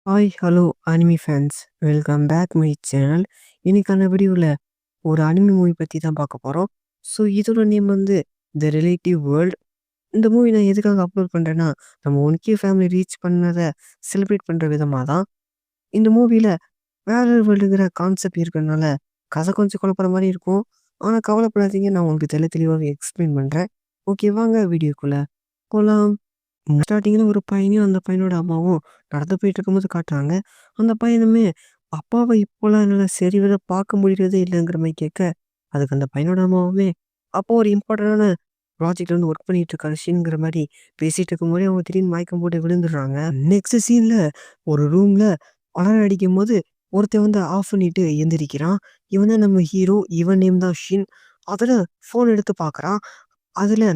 Hi, hello anime fans. Welcome back my channel. இன்னைக்கான வீடியோவில் ஒரு அனிமி மூவி பற்றி தான் பார்க்க போகிறோம். ஸோ இதோட நேம் வந்து த ரிலேட்டிவ் வேர்ல்ட். இந்த மூவி நான் எதுக்காக அப்லோட் பண்ணுறேன்னா, நம்ம 1K ஃபேமிலி ரீச் பண்ணதை செலிப்ரேட் பண்ணுற விதமாக தான். இந்த மூவியில் வேற வேர்ல்டுங்கிற கான்செப்ட் இருக்கிறதுனால கதை கொஞ்சம் குழப்பற மாதிரி இருக்கும். ஆனால் கவலைப்படாதீங்க, நான் உங்களுக்கு தெளிவாக எக்ஸ்பிளைன் பண்ணுறேன். ஓகே, வாங்க வீடியோக்குள்ளே போகலாம். ஸ்டார்டிங்கில் ஒரு பையனையும் அந்த பையனோட அம்மாவும் நடந்து போயிட்டு இருக்கும்போது காட்டுறாங்க. அந்த பையனுமே அப்பாவை இப்போலாம் என்னால் சரிவர பார்க்க முடியறதே இல்லைங்கிற மாதிரி கேட்க, அதுக்கு அந்த பையனோட அம்மாவுமே அப்போ ஒரு இம்பார்ட்டண்டான ப்ராஜெக்ட் வந்து ஒர்க் பண்ணிட்டு இருக்காரு ஷீன்ங்கிற மாதிரி பேசிட்டு இருக்கும்போதே அவங்க திடீர்னு மயக்கம் போட்டு விழுந்துடுறாங்க. நெக்ஸ்ட் சீன்ல ஒரு ரூம்ல அலாரம் அடிக்கும் போது ஒருத்தன் வந்து ஆஃப் பண்ணிட்டு எந்திரிக்கிறான். இவன் தான் நம்ம ஹீரோ. இவன் நேம் தான் ஷின். அதில் ஃபோன் எடுத்து பார்க்குறான். அதில்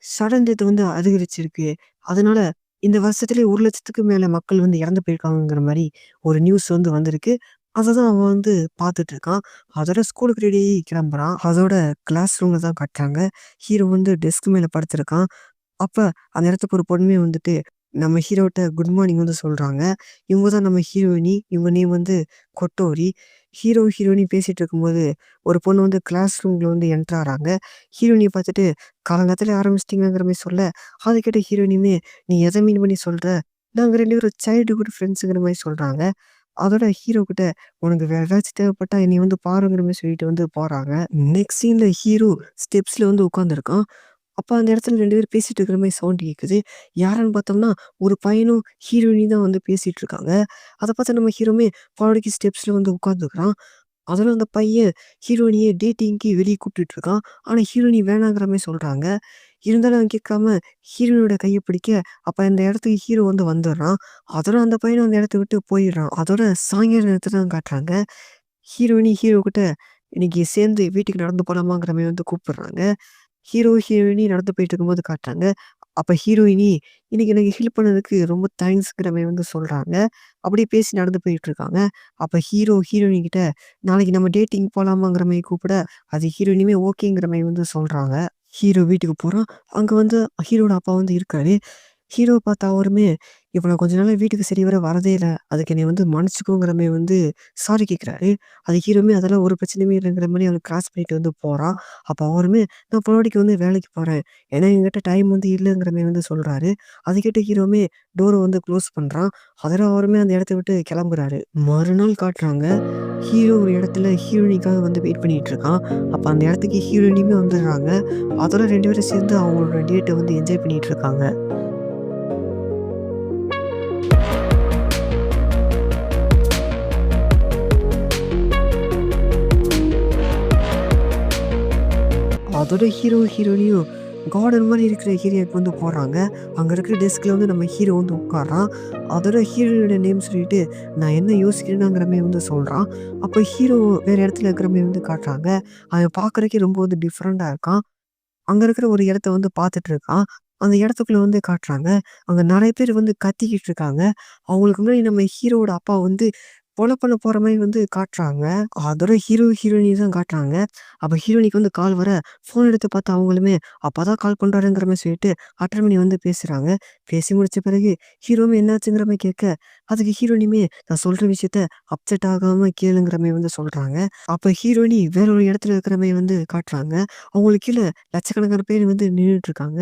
சடன் டெத் வந்து அதிகரிச்சிருக்கு. அதனால இந்த வருஷத்திலே 1,00,000க்கு மேல மக்கள் வந்து இறந்து போயிருக்காங்கங்கிற மாரி ஒரு நியூஸ் வந்து வந்திருக்கு. அததான் அவன் வந்து பார்த்துட்டு இருக்கான். அதோட ஸ்கூலுக்கு ரெடி ஆகி கிளம்புறான். அதோட கிளாஸ் ரூம்ல தான் காட்டுறாங்க. ஹீரோ வந்து டெஸ்க் மேல படுத்திருக்கான். அப்ப அந்த இடத்துக்கு ஒரு பொண்ணுமே வந்துட்டு நம்ம ஹீரோட்ட குட் மார்னிங் வந்து சொல்றாங்க. இவங்க தான் நம்ம ஹீரோயினி. இவங்க நேம் வந்து கொட்டோரி. ஹீரோயினி பேசிட்டு இருக்கும்போது ஒரு பொண்ணு வந்து கிளாஸ் ரூம்ல வந்து என்டர் ஆறாங்க. ஹீரோயினிய பார்த்துட்டு காலங்காத்தாலே ஆரம்பிச்சிட்டீங்கங்கிற மாரி சொல்ல, அத கேட்ட ஹீரோயினியுமே நீ எத மீன் பண்ணி சொல்ற? நாங்க 2 பேரும் சைல்ட்ஹுட் ஃப்ரெண்ட்ஸுங்கிற மாரி சொல்றாங்க. அதோட ஹீரோ கிட்ட உனக்கு வேற ஏதாச்சும் தேவைப்பட்டா என்னைய வந்து பாருங்கிற மாரி சொல்லிட்டு வந்து போறாங்க. நெக்ஸ்ட் சீன்ல ஹீரோ ஸ்டெப்ஸ்ல வந்து உட்கார்ந்திருக்கான். அப்ப அந்த இடத்துல 2 பேரும் பேசிட்டு இருக்கிற மாரி சவுண்ட் கேட்குது. யாருன்னு பார்த்தோம்னா, ஒரு பையனும் ஹீரோயினியும் தான் வந்து பேசிட்டு இருக்காங்க. அத பார்த்து நம்ம ஹீரோவுமே பால்கனி ஸ்டெப்ஸ்ல வந்து உட்கார்ந்துக்கிறான். அதுல அந்த பையன் ஹீரோயினிய டேட்டிங்க்கு வெளிய கூப்பிட்டுட்டு இருக்கான். ஆனா ஹீரோயினி வேணாங்கிற மாரி சொல்றாங்க. இருந்தாலும் அவன் கேட்காம ஹீரோயினியோட கைய பிடிக்க, அப்ப அந்த இடத்துக்கு ஹீரோ வந்து வந்துடுறான். அதோட அந்த பையனும் அந்த இடத்த விட்டு போயிடுறான். அதோட சாயங்கால நேரத்துல தான் காட்டுறாங்க. ஹீரோ கிட்ட இன்னைக்கு சேர்ந்து வீட்டுக்கு நடந்து போலாமாங்கிற மாரி வந்து கூப்பிடுறாங்க. ஹீரோயினி நடந்து போயிட்டு இருக்கும்போது காட்டுறாங்க. அப்ப ஹீரோயினி இன்னைக்கு எனக்கு ஹெல்ப் பண்ணதுக்கு ரொம்ப தேங்க்ஸ்ங்கிற மாரி வந்து சொல்றாங்க. அப்படியே பேசி நடந்து போயிட்டு இருக்காங்க. அப்ப ஹீரோயினி கிட்ட நாளைக்கு நம்ம டேட்டிங் போலாமாங்கிற மாரி கூப்பிட, அது ஹீரோயினியுமே ஓகேங்கிற மாரி வந்து சொல்றாங்க. ஹீரோ வீட்டுக்கு போறான். அங்க வந்து ஹீரோட அப்பா வந்து இருக்காரு. ஹீரோ பார்த்த அவருமே, "இவன் கொஞ்ச நாளா வீட்டுக்கு சரிவர வரதே இல்ல. அதுக்கு என்னைய வந்து மன்னிச்சுக்கோங்கிற மாரி வந்து சாரி கேட்குறாரு." அது ஹீரோவுமே அதெல்லாம் ஒரு பிரச்சனையுமே இல்லைங்கிற மாரி அவன கிராஸ் பண்ணிட்டு வந்து போறான். அப்ப அவருமே, "நான் பொண்டாட்டிக்கு வந்து வேலைக்கு போறேன். ஏன்னா என்கிட்ட டைம் வந்து இல்லங்கிற மாரி வந்து சொல்றாரு." அது கேட்ட ஹீரோவுமே டோர வந்து க்ளோஸ் பண்றான். அதோட அவருமே அந்த இடத்த விட்டு கிளம்புறாரு. மறுநாள் காட்டுறாங்க. ஹீரோ ஒரு இடத்துல ஹீரோயினிக்காக வந்து வெயிட் பண்ணிட்டு இருக்கான். அப்ப அந்த இடத்துக்கு ஹீரோயினியுமே வந்துடுறாங்க. அதோட 2 பேரும் சேர்ந்து அவங்களோட டேட்ட வந்து என்ஜாய் பண்ணிட்டு இருக்காங்க. அதோட ஹீரோயினியும் கார்டன் மாரி இருக்கிற ஏரியாவுக்கு வந்து போறாங்க. அங்க இருக்கிற டெஸ்க்ல வந்து நம்ம ஹீரோ வந்து உட்கார்றான். அதோட ஹீரோயினோட நேம் சொல்லிட்டு, நான் என்ன யோசிக்கிறேனாங்கிற மாரி வந்து சொல்றான். அப்ப ஹீரோ வேற இடத்துல இருக்கிற மாரி வந்து காட்டுறாங்க. அவன் பார்க்கறதுக்கே ரொம்ப வந்து டிஃபரெண்ட்டா இருக்கான். அங்க இருக்கிற ஒரு இடத்த வந்து பார்த்துட்டு இருக்கான். அந்த இடத்துக்குள்ள வந்து காட்டுறாங்க. அங்க நெறைய பேர் வந்து கத்திக்கிட்டு இருக்காங்க. அவங்களுக்கு முன்னாடி நம்ம ஹீரோவோட அப்பா வந்து கொலை பண்ண போற மாரி வந்து காட்டுறாங்க. அதோட ஹீரோயினி தான் காட்டுறாங்க. அப்ப ஹீரோயினிக்கு வந்து கால் வர, ஃபோன் எடுத்து பார்த்தா அவங்களுமே அப்பா தான் கால் பண்றாருங்கிற மாரி சொல்லிட்டு அட்டெண்ட் பண்ணி வந்து பேசுறாங்க. பேசி முடிச்ச பிறகு ஹீரோவுமே என்னாச்சுங்கிற மாரி கேட்க, அதுக்கு ஹீரோயினியுமே நான் சொல்ற விஷயத்த அப்செட் ஆகாம கேளுங்கிற மாரி வந்து சொல்றாங்க. அப்ப ஹீரோயினி வேற ஒரு இடத்துல இருக்கிற மாரி வந்து காட்டுறாங்க. அவங்களுக்கு கீழ லட்சக்கணக்கான பேர் வந்து நின்னுட்டு இருக்காங்க.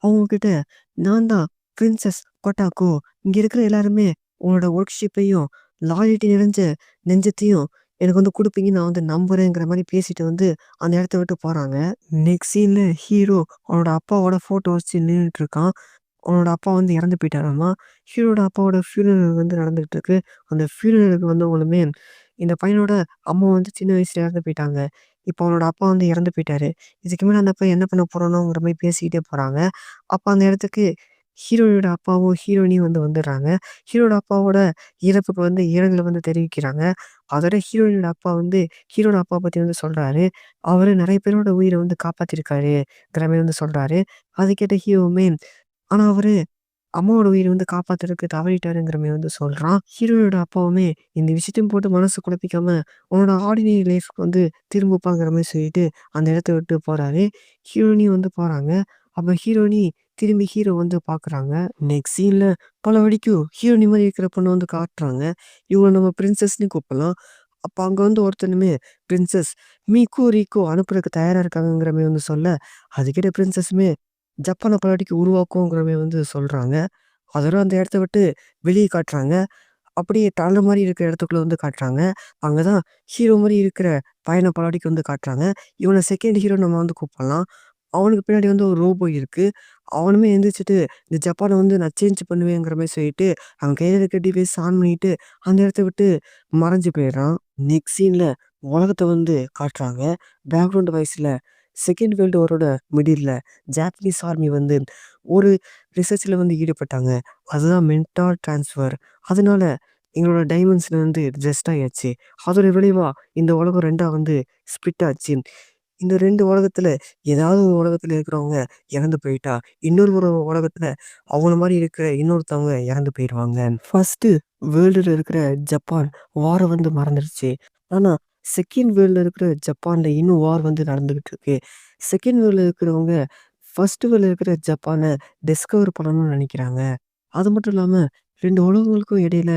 அவங்க கிட்ட நான் தான் பிரின்சஸ் கொட்டாக்கோ. இங்க இருக்கிற எல்லாருமே உன்னோட ஒர்க்ஷிப்பையும், லாயல்டி நிறைஞ்ச நெஞ்சத்தையும் எனக்கு வந்து குடுப்பீங்கன்னு நான் வந்து நம்புறேங்கிற மாரி பேசிட்டு வந்து அந்த இடத்த விட்டு போறாங்க. நெக்ஸ்ட் சீன்ல ஹீரோ அவனோட அப்பாவோட ஃபோட்டோ வச்சு நின்னுட்டு இருக்கான். அவனோட அப்பா வந்து இறந்து போயிட்டாராமா. ஹீரோட அப்பாவோட ஃபியூனரல் வந்து நடந்துகிட்டு இருக்கு. அந்த ஃபியூனரலுக்கு வந்தவங்களுமே இந்த பையனோட அம்மா வந்து சின்ன வயசுல இறந்து போயிட்டாங்க. இப்போ அவனோட அப்பா வந்து இறந்து போயிட்டாரு. இதுக்கு மேல அந்த பையன் என்ன பண்ண போறானோங்கிற மாரி பேசிக்கிட்டே போறாங்க. அப்ப அந்த இடத்துக்கு ஹீரோயோட அப்பாவும், ஹீரோயினியும் வந்து வந்துடுறாங்க. ஹீரோட அப்பாவோட இறப்புக்கு வந்து இரங்கல வந்து தெரிவிக்கிறாங்க. அதோட ஹீரோயினோட அப்பா வந்து ஹீரோட அப்பா பத்தி வந்து சொல்றாரு. அவரு நெறைய பேரோட உயிர வந்து காப்பாத்திருக்காருங்கிற மாரி வந்து சொல்றாரு. அது கேட்ட ஹீரோவுமே, ஆனா அவரு அம்மாவோட உயிர வந்து காப்பாத்துறதுக்கு தவறிட்டாருங்கிற மாரி வந்து சொல்றான். ஹீரோயோட அப்பாவுமே இந்த விஷயத்தையும் போட்டு மனசு குழப்பிக்காம, உன்னோட ஆர்டினரி லைஃப்க்கு வந்து திரும்புப்பாங்கிற மாரி சொல்லிட்டு அந்த இடத்த விட்டு போறாரு. ஹீரோயினியும் வந்து போறாங்க. அப்ப ஹீரோயினி திரும்பி ஹீரோ வந்து பார்க்குறாங்க. நெக்ஸ்ட் சீன்ல பல வரைக்கும் ஹீரோ நிம்மதி இருக்கிற பொண்ண வந்து காட்டுறாங்க. இவங்கள நம்ம பிரின்சஸ்ன்னு கூப்பிடலாம். அப்ப அங்க வந்து ஒருத்தனுமே பிரின்சஸ் மீகோ, ரீகோ அனுப்புறதுக்கு தயாரா இருக்காங்கங்கிற மாரி வந்து சொல்ல, அது கேட்ட பிரின்சஸுமே ஜப்பான பல வாட்டிக்கு உருவாக்குங்கிற மாரி வந்து சொல்றாங்க. அதோட அந்த இடத்த விட்டு வெளிய காட்டுறாங்க. அப்படியே டனல் மாரி இருக்கிற இடத்துக்குள்ள வந்து காட்டுறாங்க. அங்க தான் ஹீரோ மாரி இருக்கிற பையன பலவாட்டிக்கு வந்து காட்டுறாங்க. இவன செகண்ட் ஹீரோ நம்ம வந்து கூப்பிடலாம். அவனுக்கு பின்னாடி வந்து ஒரு ரோபோ இருக்கு. அவனுமே எந்திரிச்சுட்டு, இந்த ஜப்பான வந்து நான் சேஞ்ச் பண்ணுவேங்கிற மாரி சொல்லிட்டு, அவன் கையில இருக்க டிவைஸ் ஆன் பண்ணிட்டு, அந்த இடத்த விட்டு மறைஞ்சு போயிடுறான். நெக்ஸ்ட் சீன்ல உலகத்த வந்து காட்டுறாங்க. பேக்ரவுண்ட் வாய்ஸ்ல செகண்ட் வேர்ல்டு வாரோட மிடில்ல ஜாப்பனீஸ் ஆர்மி வந்து ஒரு ரிசர்ச்ல வந்து ஈடுபட்டாங்க. அதுதான் மென்டார் ட்ரான்ஸ்ஃபர். அதனால எங்களோட டைமென்ஷன் வந்து அட்ஜஸ்ட் ஆயாச்சு. அதோட விளைவா இந்த உலகம் 2ஆ வந்து ஸ்ப்ளிட் ஆச்சு. இந்த 2 உலகத்துல ஏதாவது ஒரு உலகத்துல இருக்கிறவங்க இறந்து போயிட்டா, இன்னொரு ஒரு உலகத்துல அவங்கள மாரி இருக்கிற இன்னொருத்தவங்க இறந்து போயிருவாங்க. ஃபர்ஸ்ட்டு வேர்ல்டுல இருக்கிற ஜப்பான் வார வந்து மறந்துருச்சு. ஆனா, செகண்ட் வேர்ல்டுல இருக்கிற ஜப்பான்ல இன்னும் வார் வந்து நடந்துகிட்டு இருக்கு. செகண்ட் வேர்ல்டுல இருக்கிறவங்க ஃபர்ஸ்ட் வேர்ல்டுல இருக்கிற ஜப்பான டிஸ்கவர் பண்ணணும்னு நெனைக்கிறாங்க. அது மட்டும் இல்லாம 2 உலகங்களுக்கும் இடையில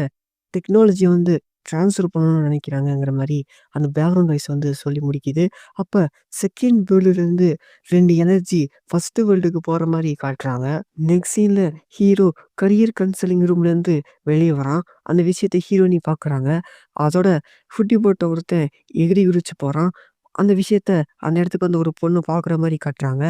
டெக்னாலஜிய வந்து ட்ரான்ஸ்ஃபர் பண்ணணும்னு நெனைக்கிறாங்கங்கிற மாரி அந்த பேக்ரவுண்ட் வாய்ஸ் வந்து சொல்லி முடிக்குது. அப்ப செகண்ட் வேர்ல்டுலருந்து 2 எனர்ஜி ஃபர்ஸ்ட் வேர்ல்டுக்கு போற மாரி காட்டுறாங்க. நெக்ஸ்ட் சீன்ல ஹீரோ கரியர் கன்சல்டிங் ரூம்லேருந்து வெளிய வரான். அந்த விஷயத்த ஹீரோயினி பார்க்குறாங்க. அதோட ஃபுட்டி போட்ட ஒருத்தன் எகிறி குதிச்சு போறான். அந்த விஷயத்த அந்த இடத்துக்கு வந்து ஒரு பொண்ணு பார்க்குற மாரி காட்டுறாங்க.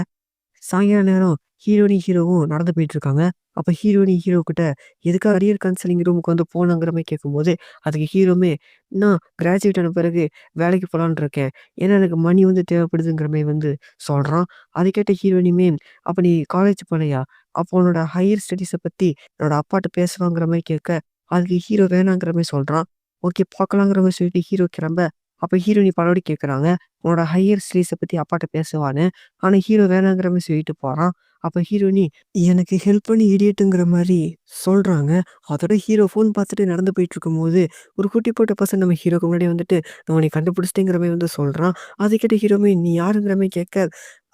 சாயங்கால நேரம் ஹீரோயினி, ஹீரோவும் நடந்து போயிட்டுருக்காங்க. அப்ப ஹீரோயினி ஹீரோ கிட்ட எதுக்காக அரியர் கவுன்சிலிங் ரூமுக்கு வந்து போனோங்கிற மாரி கேட்கும்போது, அதுக்கு ஹீரோமே நான் கிராஜுவேட் ஆன பிறகு வேலைக்கு போலான்னு இருக்கேன். ஏன்னா எனக்கு மணி வந்து தேவைப்படுதுங்கிற மாரி வந்து சொல்றான். அத கேட்ட ஹீரோயினியுமே, "அப்ப நீ காலேஜ் போலயா? அப்போ உன்னோட ஹையர் ஸ்டடீஸ பத்தி என்னோட அப்பாட்ட பேசலாங்கிற மாரி கேட்க, அதுக்கு ஹீரோ வேணாங்கிற மாரி சொல்றான். ஓகே பார்க்கலாங்கிற மாரி சொல்லிட்டு ஹீரோ கிளம்ப, அப்ப ஹீரோயினி பலவாட்டி கேட்குறாங்க. உன்னோட ஹையர் ஸ்டடீஸ பத்தி அப்பாட்ட பேசவான்னு. ஆனா ஹீரோ வேணாங்கிற மாரி சொல்லிட்டு போறான். அப்ப ஹீரோயினி எனக்கு ஹெல்ப் பண்ணி இடியட்டுங்கிற மாரி சொல்றாங்க. அதோட ஹீரோ ஃபோன் பார்த்துட்டு நடந்து போயிட்டுருக்கும்போது, ஒரு குட்டி போட்ட பசங்க நம்ம ஹீரோக்கு முன்னாடி வந்துட்டு, "நான் உன்னைய கண்டுபிடிச்சிட்டேங்கிற" மாரி வந்து சொல்றான். அத கேட்ட ஹீரோவுமே "நீ யாருங்கிற" மாரி கேட்க,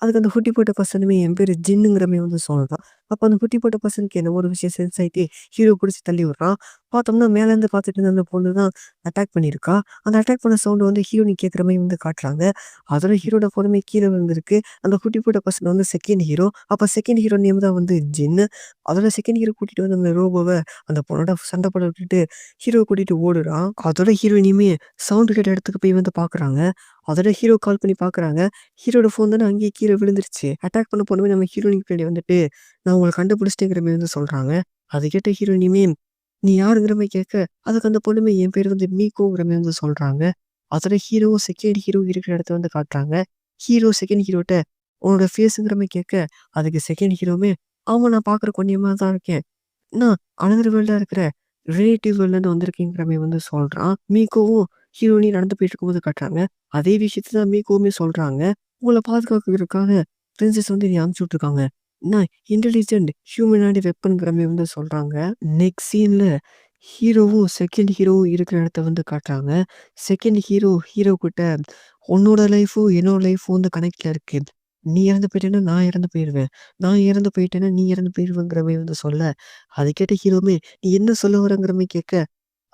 அதுக்கு அந்த குட்டி போட்ட பசனுமே என் பேரு ஜின்னுங்கிற மாரி வந்து சொல்றான். அப்ப அந்த குட்டி போட்ட பசனுக்கு என்னமோ ஒரு விஷயம் சென்ஸ் ஆயிட்டு, ஹீரோ புடிச்சு தள்ளி விடுறான். பார்த்தோம்னா மேலேருந்து பார்த்துட்டு இருந்த அந்த பொண்ணு தான் அட்டாக் பண்ணியிருக்கா. அந்த அட்டாக் பண்ண சவுண்ட் வந்து ஹீரோயினி கேட்கிற மாரி வந்து காட்டுறாங்க. அதோட ஹீரோட ஃபோனுமே கீழ விழுந்திருக்கு. அந்த குட்டி போட்ட பசங்க வந்து செகண்ட் ஹீரோ. அப்ப செகண்ட் ஹீரோ நேம் தான் வந்து ஜின்னு. அதோட செகண்ட் ஹீரோ கூட்டிட்டு வந்து அந்த ரோபோவ அந்த பொண்ணோட சண்ட போட விட்டுட்டு ஹீரோவ கூட்டிட்டு ஓடுறான். அதோட ஹீரோயினியுமே சவுண்ட் கேட்ட இடத்துக்கு போய் வந்து பார்க்குறாங்க. அதோட ஹீரோ கால் பண்ணி பார்க்குறாங்க. ஹீரோட ஃபோன் தானே அங்கேயே கீழ விழுந்துருச்சு. அட்டாக் பண்ண பொண்ணுமே நம்ம ஹீரோயினிக்கு பின்னாடி வந்துட்டு, நான் உங்கள கண்டுபிடிச்சிட்டேங்கிற மாரி வந்து சொல்றாங்க. அத கேட்ட ஹீரோயினியுமே, நீ யாருங்கிற மாரி கேட்க, அதுக்கு அந்த பொண்ணுமே என் பேரு வந்து மீகோங்கிற மாரி வந்து சொல்றாங்க. அதோட ஹீரோவும் செகண்ட் ஹீரோ இருக்கிற இடத்த வந்து காட்டுறாங்க. ஹீரோ செகண்ட் ஹீரோட்ட உன்னோட ஃபேஸுங்கிற மாரி கேட்க, அதுக்கு செகண்ட் ஹீரோவுமே, ஆமா நான் பார்க்குறக்கு உன்னைய மாரி தான் இருக்கேன். நான் அனதர் வேர்ல்டா இருக்கிற ரிலேட்டிவ் வேர்ல்ட்லேருந்து வந்திருக்கேங்கிற மாரி வந்து சொல்றான். மீகோவும் ஹீரோயினியும் நடந்து போயிட்டு இருக்கும்போது காட்டுறாங்க. அதே விஷயத்த தான் மீகோவுமே சொல்றாங்க. உங்கள பாதுகாக்கிறதுக்காக பிரின்சஸ் வந்து என்னைய அனுப்பிச்சு விட்டுருக்காங்க. நான் இன்டெலிஜென்ட் ஹியூமனாய்டு வெப்பன்ங்கிற மாரி வந்து சொல்றாங்க. நெக்ஸ்ட் சீன்ல ஹீரோவும், செகண்ட் ஹீரோவும் இருக்கிற இடத்த வந்து காட்டுறாங்க. செகண்ட் ஹீரோ, ஹீரோ கிட்ட உன்னோட லைஃபும், என்னோட லைஃபும் வந்து கனெக்ட்ல இருக்கு. நீ இறந்து போயிட்டேன்னா நான் இறந்து போயிருவேன். நான் இறந்து போயிட்டேன்னா நீ இறந்து போயிருவங்கிற மாரி வந்து சொல்ல, அத கேட்ட ஹீரோவுமே, "நீ என்ன சொல்ல வரங்கிற" மாரி கேட்க,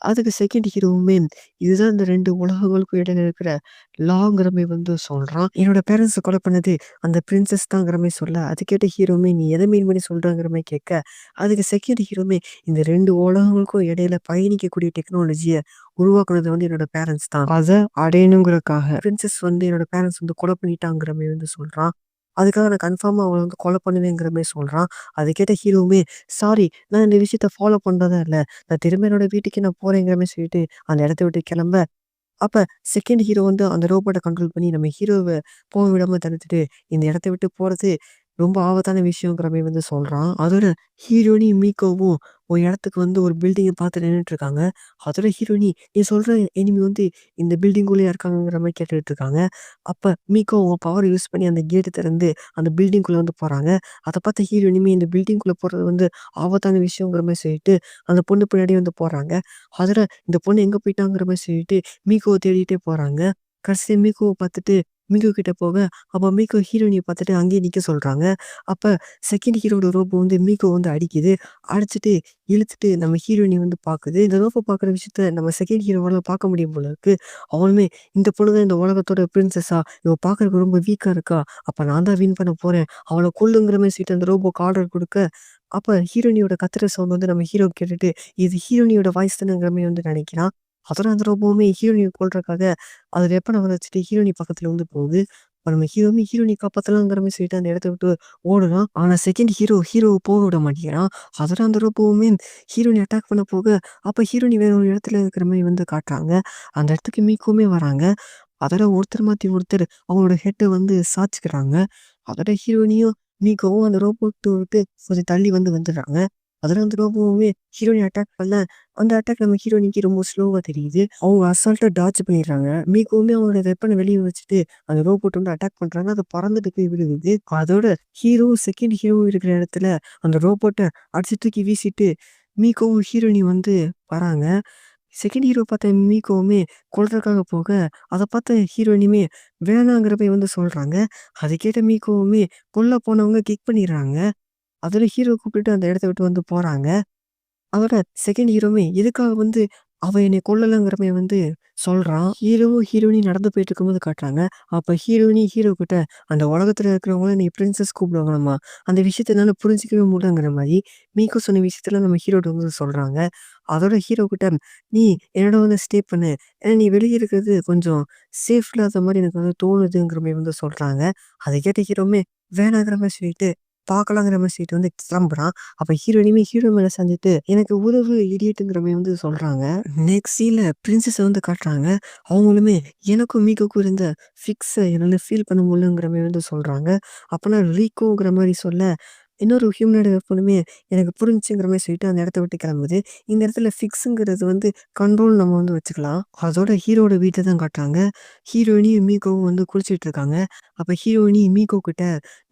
அதுக்கு செகண்ட் ஹீரோவுமே, இதுதான் இந்த 2 உலகங்களுக்கும் இடையில இருக்கிற லாங்கிற மாரி வந்து சொல்றான். என்னோட பேரண்ட்ஸ கொலை பண்ணது அந்த பிரின்சஸ் தாங்கிற மாரி சொல்ல, அது கேட்ட ஹீரோவுமே, "நீ எத மீன் பண்ணி சொல்றங்கிற" மாரி கேட்க, அதுக்கு செகண்ட் ஹீரோவுமே, இந்த 2 உலகங்களுக்கும் இடையில பயணிக்கக்கூடிய டெக்னாலஜிய உருவாக்குனது வந்து என்னோட பேரண்ட்ஸ் தான். அத அடையணுங்கிறதுக்காக பிரின்சஸ் வந்து என்னோட பேரண்ட்ஸ் வந்து கொலை பண்ணிட்டாங்கிற மாரி வந்து சொல்றான். அதுக்காக நான் கன்ஃபார்மா அவள வந்து கொலை பண்ணுவேங்கிற மாரி சொல்றான். அத கேட்ட ஹீரோவுமே, "சாரி நான் இந்த விஷயத்த ஃபாலோ பண்றதா இல்ல. நான் திரும்ப என்னோட வீட்டுக்கு நான் போறேங்கிற" மாரி சொல்லிட்டு அந்த இடத்த விட்டு கிளம்ப, அப்ப செகண்ட் ஹீரோ வந்து அந்த ரோபோட்ட கண்ட்ரோல் பண்ணி நம்ம ஹீரோவ போக விடாம தடுத்துட்டு, இந்த இடத்த விட்டு போறது ரொம்ப ஆபத்தான விஷயங்கிற மாரி வந்து சொல்றான். அதோட ஹீரோயினி மீகோவும் ஒரு இடத்துக்கு வந்து ஒரு பில்டிங்க பார்த்து நின்னுட்டுருக்காங்க. அதோட ஹீரோயினி, "நீ சொல்ற எனிமி வந்து இந்த பில்டிங்குள்ளேயே இருக்காங்கங்கிற" மாரி கேட்டுட்டு இருக்காங்க. அப்ப மீகோ அவங்க பவர் யூஸ் பண்ணி அந்த கேட்ட திறந்து அந்த பில்டிங்குள்ள வந்து போறாங்க. அத பார்த்த ஹீரோயினியுமே இந்த பில்டிங்குள்ள போறது வந்து ஆபத்தான விஷயங்கிற மாரி சொல்லிட்டு, அந்த பொண்ணு பின்னாடியே வந்து போறாங்க. அதோட இந்த பொண்ணு எங்க போயிட்டாங்கிற மாரி சொல்லிட்டு மீகோவ தேடிட்டே போறாங்க. கடைசியா மீகோவ பார்த்துட்டு, மீகோ கிட்ட போக, அப்ப மீகோ ஹீரோயினிய பார்த்துட்டு அங்கேயே நிக்க சொல்றாங்க. அப்ப செகண்ட் ஹீரோட ரோபோ வந்து மீகோ வந்து அடிக்குது. அடிச்சுட்டு, இழுத்துட்டு நம்ம ஹீரோயினிய வந்து பாக்குது. இந்த ரோபோ பாக்குற விஷயத்த நம்ம செகண்ட் ஹீரோவால பார்க்க முடியும் போல இருக்கு. அவனுமே இந்த பொண்ணு தான் இந்த உலகத்தோட பிரின்சஸா? இவ பார்க்கறதுக்கு ரொம்ப வீக்கா இருக்கா. அப்ப நான் தான் வின் பண்ண போறேன். அவள கொல்லுங்கிற மாரி சொல்லிட்டு அந்த ரோபோக்கு ஆர்டர் குடுக்க, அப்ப ஹீரோயினியோட கத்துற சவுண்ட் வந்து நம்ம ஹீரோ கேட்டுட்டு, இது ஹீரோயினியோட வாய்ஸ் தானங்கிற மாரி வந்து நெனைக்கிறான். அதோட அந்த ரோபோவுமே ஹீரோயினிய கொல்றதுக்காக அது வெப்பன வர வச்சுட்டு ஹீரோயினி பக்கத்துல வந்து போகுது. அப்ப நம்ம ஹீரோயினிய காப்பாத்தலாங்கிற மாரி சொல்லிட்டு அந்த இடத்த விட்டு ஓடுறான். ஆனா செகண்ட் ஹீரோவ போக விட மாட்டேங்கிறான். அதோட அந்த ரோபோவுமே ஹீரோயினி அட்டாக் பண்ண போக, அப்ப ஹீரோயினி வேற ஒரு இடத்துல இருக்கிற மாரி வந்து காட்டுறாங்க. அந்த இடத்துக்கு மீகோவுமே வராங்க. அதோட ஒருத்தர் மாத்தி ஒருத்தர் அவங்களோட ஹெட்ட வந்து சாய்ச்சுக்கிறாங்க. அதோட ஹீரோயினியும், மீகோவும் அந்த ரோபோட்ட விட்டு கொஞ்சம் தள்ளி வந்து வந்துடுறாங்க. அதோட அந்த ரோபோவுமே ஹீரோயினிய அட்டாக் பண்ண, அந்த அட்டாக் நம்ம ஹீரோயினிக்கு ரொம்ப ஸ்லோவா தெரியுது. அவங்க அசால்ட்டா டாட்ஜ் பண்ணிடுறாங்க. மீகோவுமே அவங்களோட வெப்பன வெளிய வச்சுட்டு, அந்த ரோபோட்ட வந்து அட்டாக் பண்றாங்க. அது பறந்துட்டு போய் விழுகுது. அதோட செகண்ட் ஹீரோ இருக்கிற இடத்துல அந்த ரோபோட்ட அடிச்சு தூக்கி வீசிட்டு, மீகோவும் ஹீரோயினியும் வந்து வராங்க. செகண்ட் ஹீரோ பார்த்த மீகோவுமே கொல்றதுக்காக போக, அத பார்த்த ஹீரோயினியுமே வேணாங்கிற மாரி வந்து சொல்றாங்க. அத கேட்ட மீகோவுமே கொல்ல போனவங்க கிக் பண்ணிடுறாங்க. அதோட ஹீரோ கூப்பிட்டுட்டு அந்த இடத்த விட்டு வந்து போறாங்க. அவர செகண்ட் ஹீரோவுமே எதுக்காக வந்து அவ என்னைய கொல்லலங்கிற மாரி வந்து சொல்றான். ஹீரோவும் ஹீரோயினியும் நடந்து போயிட்டு இருக்கும்போது காட்டுறாங்க. அப்ப ஹீரோ கிட்ட அந்த உலகத்துல இருக்கிறவங்கள நீ பிரின்சஸ் கூப்பிடுவாங்களாம்மா. அந்த விஷயத்த என்னால புரிஞ்சுக்கவே முடியலங்கிற மாரி மீகோ சொன்ன விஷயத்துல நம்ம ஹீரோட்ட வந்து சொல்றாங்க. அதோட ஹீரோ கிட்ட நீ என்னோட வந்து ஸ்டே பண்ணு. ஏன்னா நீ வெளிய இருக்கிறது கொஞ்சம் சேஃப் இல்லாத மாரி எனக்கு வந்து தோணுதுங்கிற மாரி வந்து சொல்றாங்க. அத கேட்ட ஹீரோவுமே வேணாங்கிற மாரி சொல்லிட்டு பார்க்கலாங்கிற மாரி சொல்லிட்டு வந்து கிளம்புறான். அப்ப ஹீரோயினுமே ஹீரோ மேல சாஞ்சுட்டு, "எனக்கு உதவு இடியட்ங்கிற" மாரி வந்து சொல்றாங்க. நெக்ஸ்ட் சீன்ல பிரின்சஸ வந்து காட்டுறாங்க. அவங்களுமே எனக்கும் மீகோக்கும் இருந்த ஃபிக்ஸ என்னால ஃபீல் பண்ண முடியலங்கிற மாரி வந்து சொல்றாங்க. அப்ப நான் ரீகோங்கிற மாரி சொல்ல, இன்னொரு ஹியூமனோட பொண்ணுமே எனக்கு புரிஞ்சுங்கிற மாரி சொல்லிட்டு அந்த இடத்த விட்டு கிளம்புது. இந்த இடத்துல ஃபிக்ஸுங்கிறது வந்து கண்ட்ரோல் நம்ம வந்து வச்சுக்கலாம். அதோட ஹீரோவோட வீட்ட தான் காட்டுறாங்க. ஹீரோயினியும் மீகோவும் வந்து குளிச்சிட்டு இருக்காங்க. அப்ப ஹீரோயினி மீகோ கிட்ட,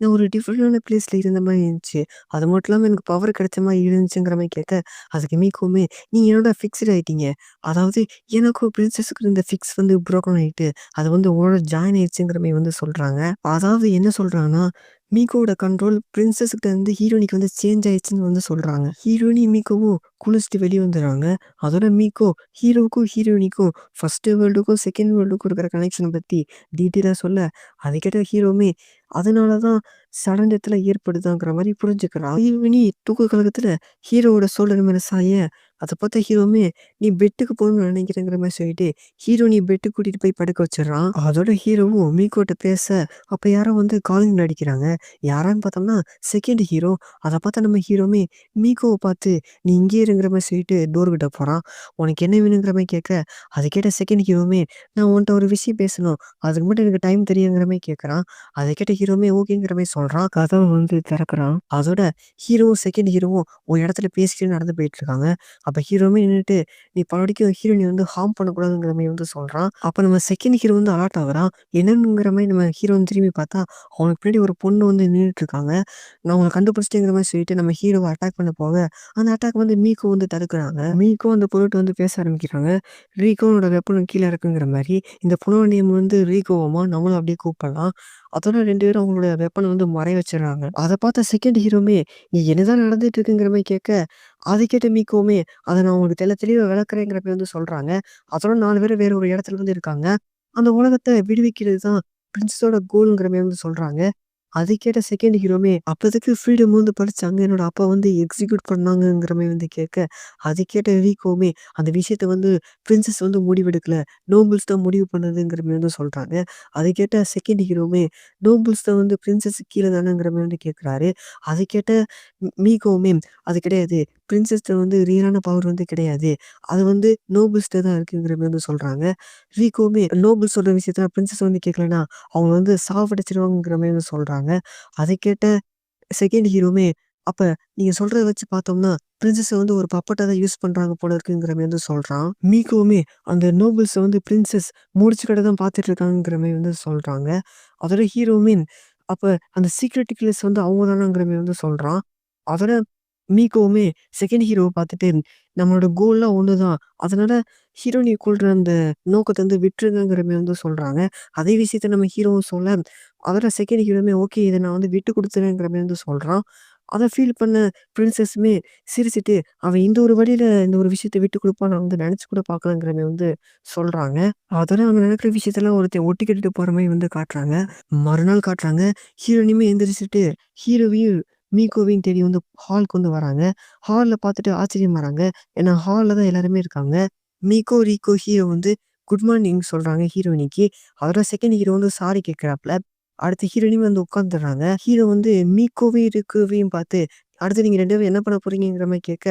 "நான் ஒரு டிஃபரெண்டான பிளேஸ்ல இருந்த மாரி இருந்துச்சு. அது மட்டும் இல்லாம எனக்கு பவர் கிடைச்ச மாரி இருந்துச்சுங்கிற" மாரி கேட்க, அதுக்கு மீகோவுமே, "நீங்க என்னோட ஃபிக்ஸ்டு ஆயிட்டீங்க. அதாவது எனக்கும் பிரின்சஸுக்கும் இருந்த ஃபிக்ஸ் வந்து புரோக்கன் ஆயிட்டு, அது வந்து உங்களோட ஜாயின் ஆயிடுச்சுங்கிற மாரி வந்து சொல்றாங்க. அதாவது என்ன சொல்றாங்கன்னா, மீகோவோட கண்ட்ரோல் பிரின்சஸ் கிட்ட இருந்து ஹீரோயினிக்கு வந்து சேஞ்ச் ஆயிடுச்சுன்னு வந்து சொல்றாங்க. ஹீரோயினியும் மீகோவும் குளிச்சுட்டு வெளிய வந்துடுறாங்க. அதோட மீகோ ஹீரோவுக்கும் ஹீரோயினிக்கும் ஃபர்ஸ்ட் வேர்ல்டுக்கும், செகண்ட் வேர்ல்டுக்கும் இருக்கிற கனெக்ஷன பத்தி டீட்டெயிலா சொல்ல, அத கேட்ட ஹீரோவுமே அதனால தான் சடன் டெத்லாம் ஏற்படுதாங்கிற மாரி புரிஞ்சுக்கிறான். ஹீரோயினி தூக்க கலக்கத்துல ஹீரோவோட ஷோல்டர் மேல சாய, அத பார்த்த ஹீரோவுமே நீ பெட்டுக்கு போகணும்னு நினைக்கிறேங்கிற மாரி சொல்லிட்டு, ஹீரோயினிய பெட்டுக்கு கூட்டிட்டு போய் படுக்க வச்சுடுறான். அதோட ஹீரோவும் மீகோட்ட பேச, அப்ப யாரோ வந்து காலிங் பெல் அடிக்கிறாங்க. யாரான்னு பார்த்தோம்னா, செகண்ட் ஹீரோ. அத பார்த்த நம்ம ஹீரோவுமே மீகோவ பார்த்து, "நீ இங்கேயே இருங்கிற" மாரி சொல்லிட்டு டோர் கிட்ட போறான். "உனக்கு என்ன வேணுங்கிற" மாரி கேட்க, அத கேட்ட செகண்ட் ஹீரோவுமே, "நான் உன்ட்ட ஒரு விஷயம் பேசணும். அதுக்கு மட்டும் எனக்கு டைம் தெரியுங்கிற" மாரி கேட்கறான். அத கேட்ட ஹீரோவுமே ஓகேங்கிற மாரி சொல்றான். கதவ வந்து திறக்குறான். அதோட ஹீரோவும், செகண்ட் ஹீரோவும் ஒரு இடத்துல பேசிக்கிட்டு நடந்து போயிட்டுருக்காங்க. அப்ப ஹீரோவுமே நின்னுட்டு, "நீ பலபடிக்கும் ஹீரோயினிய வந்து ஹார்ம் பண்ணக்கூடாதுங்கிற" மாரி வந்து சொல்றான். அப்ப நம்ம செகண்ட் ஹீரோ வந்து அலர்ட் ஆகுறான். என்னங்கிற மாரி நம்ம ஹீரோ வந்து திரும்பி பார்த்தா, அவனுக்கு பின்னாடி ஒரு பொண்ணு வந்து நின்னுட்டுருக்காங்க. நான் உங்கள கண்டுபிடிச்சிட்டேங்கிற மாரி சொல்லிட்டு நம்ம ஹீரோவ அட்டாக் பண்ண போக, அந்த அட்டாக் வந்து மீகோ வந்து தடுக்குறாங்க. மீகோ அந்த பொண்ணுட்ட வந்து பேச ஆரம்பிக்கிறாங்க. ரீகோவோட வெப்பன் கீழ இருக்குங்கிற மாரி. இந்த பொண்ணோட நேம் வந்து ரீகோவாமா, நம்மளும் அப்படியே கூப்பிடலாம். அதோட 2 பேரும் அவங்களோட வெப்பன வந்து மறைய வச்சுடுறாங்க. அத பார்த்த செகண்ட் ஹீரோவுமே, "இங்க என்னதான் நடந்துட்டு இருக்குங்கிற" மாரி கேட்க, அத கேட்ட மீகோவுமே, "அத நான் உங்களுக்கு தெளிவா விளக்குறேங்கிற" மாரி வந்து சொல்றாங்க. அதோட 4 பேரும் வேற ஒரு இடத்துல வந்து இருக்காங்க. அந்த உலகத்த விடுவிக்கிறது தான் பிரின்ஸோட கோல்ங்கிற மாரி வந்து சொல்றாங்க. அது கேட்ட செகண்ட் ஹீரோவுமே, "அப்ப எதுக்கு ஃப்ரீடம் வந்து படிச்சாங்க? என்னோட அப்பா வந்து எக்ஸிக்யூட் பண்ணாங்கங்கிற" மாரி வந்து கேட்க, அது கேட்ட ரீகோவுமே, "அந்த விஷயத்த வந்து பிரின்சஸ் வந்து முடிவெடுக்கல. நோபல்ஸ் தான் முடிவு பண்ணதுங்கிற" மாரி வந்து சொல்றாங்க. அத கேட்ட செகண்ட் ஹீரோவுமே, "நோபல்ஸ் தான் வந்து பிரின்சஸ்க்கு கீழ தானங்கிற" மாரி வந்து கேட்குறாரு. அத கேட்ட மீகோவுமே, "அது கிடையாது. பிரின்சஸ்ட்ட வந்து ரியலான பவர் வந்து கிடையாது. அது வந்து நோபல்ஸ்ட்ட தான் இருக்குங்கிற" மாரி வந்து சொல்றாங்க. ரீகோவுமே, "நோபல்ஸ் சொல்ற விஷயத்த பிரின்சஸ் வந்து கேட்கலன்னா, அவங்க வந்து சாவடிச்சுருவாங்கங்கிற" மாரி வந்து சொல்றாங்க. அத கேட்ட செகண்ட் ஹீரோவுமே, "அப்ப நீங்க சொல்றத வச்சு பார்த்தோம்னா, பிரின்சஸ வந்து ஒரு பப்பட்டா தான் யூஸ் பண்றாங்க போல இருக்குங்கிற" மாரி வந்து சொல்றான். மீகோவுமே, "அந்த நோபல்ஸ வந்து பிரின்சஸ் முடிச்சு கட்ட தான் பார்த்துட்டு இருக்காங்கங்கிற" மாரி வந்து சொல்றாங்க. அதோட ஹீரோவுமே, "அப்ப அந்த சீக்ரெட் கில்லர்ஸ் வந்து அவங்க தானாங்கிற" மாரி வந்து சொல்றான். அதோட மீகோவுமே செகண்ட் ஹீரோவ பார்த்துட்டு, நம்மளோட கோல்லாம் ஒண்ணுதான். அதனால ஹீரோயினிய கொல்ற அந்த நோக்கத்த வந்து விட்டுருங்கங்கிற மாரி வந்து சொல்றாங்க. அதே விஷயத்த நம்ம ஹீரோவும் சொல்ல, அதோட செகண்ட் ஹீரோவுமே ஓகே இத நான் வந்து விட்டு குடுத்துறேங்கிற மாரி வந்து சொல்றான். அத ஃபீல் பண்ண பிரின்சஸுமே சிரிச்சுட்டு, அவன் இந்த ஒரு வழியில இந்த ஒரு விஷயத்த விட்டு குடுப்பான்னு நான் வந்து நெனச்சு கூட பார்க்கலங்கிற மாரி வந்து சொல்றாங்க. அதோட அவங்க நடக்கிற விஷயத்தெல்லாம் ஒருத்தன் ஒட்டு கேட்டுட்டு போற மாரி வந்து காட்டுறாங்க. மறுநாள் காட்டுறாங்க. ஹீரோயினியுமே எந்திரிச்சுட்டு ஹீரோவையும் மீகோவையும் தேடி வந்து ஹாலுக்கு வந்து வராங்க. ஹால்ல பார்த்துட்டு ஆச்சரியமாறாங்க. ஏன்னா ஹால்ல தான் எல்லாருமே இருக்காங்க. மீகோ, ரீகோ, ஹீரோ வந்து குட் மார்னிங் சொல்றாங்க ஹீரோயினிக்கு. அதோட செகண்ட் ஹீரோ வந்து சாரி கேட்கிறாப்ல. அடுத்து ஹீரோயினும் வந்து உட்காந்துர்றாங்க. ஹீரோ வந்து மீகோவையும், ரீகோவையும் பார்த்து, அடுத்து நீங்க 2 பேரும் என்ன பண்ண போறீங்கங்கிற மாரி கேட்க,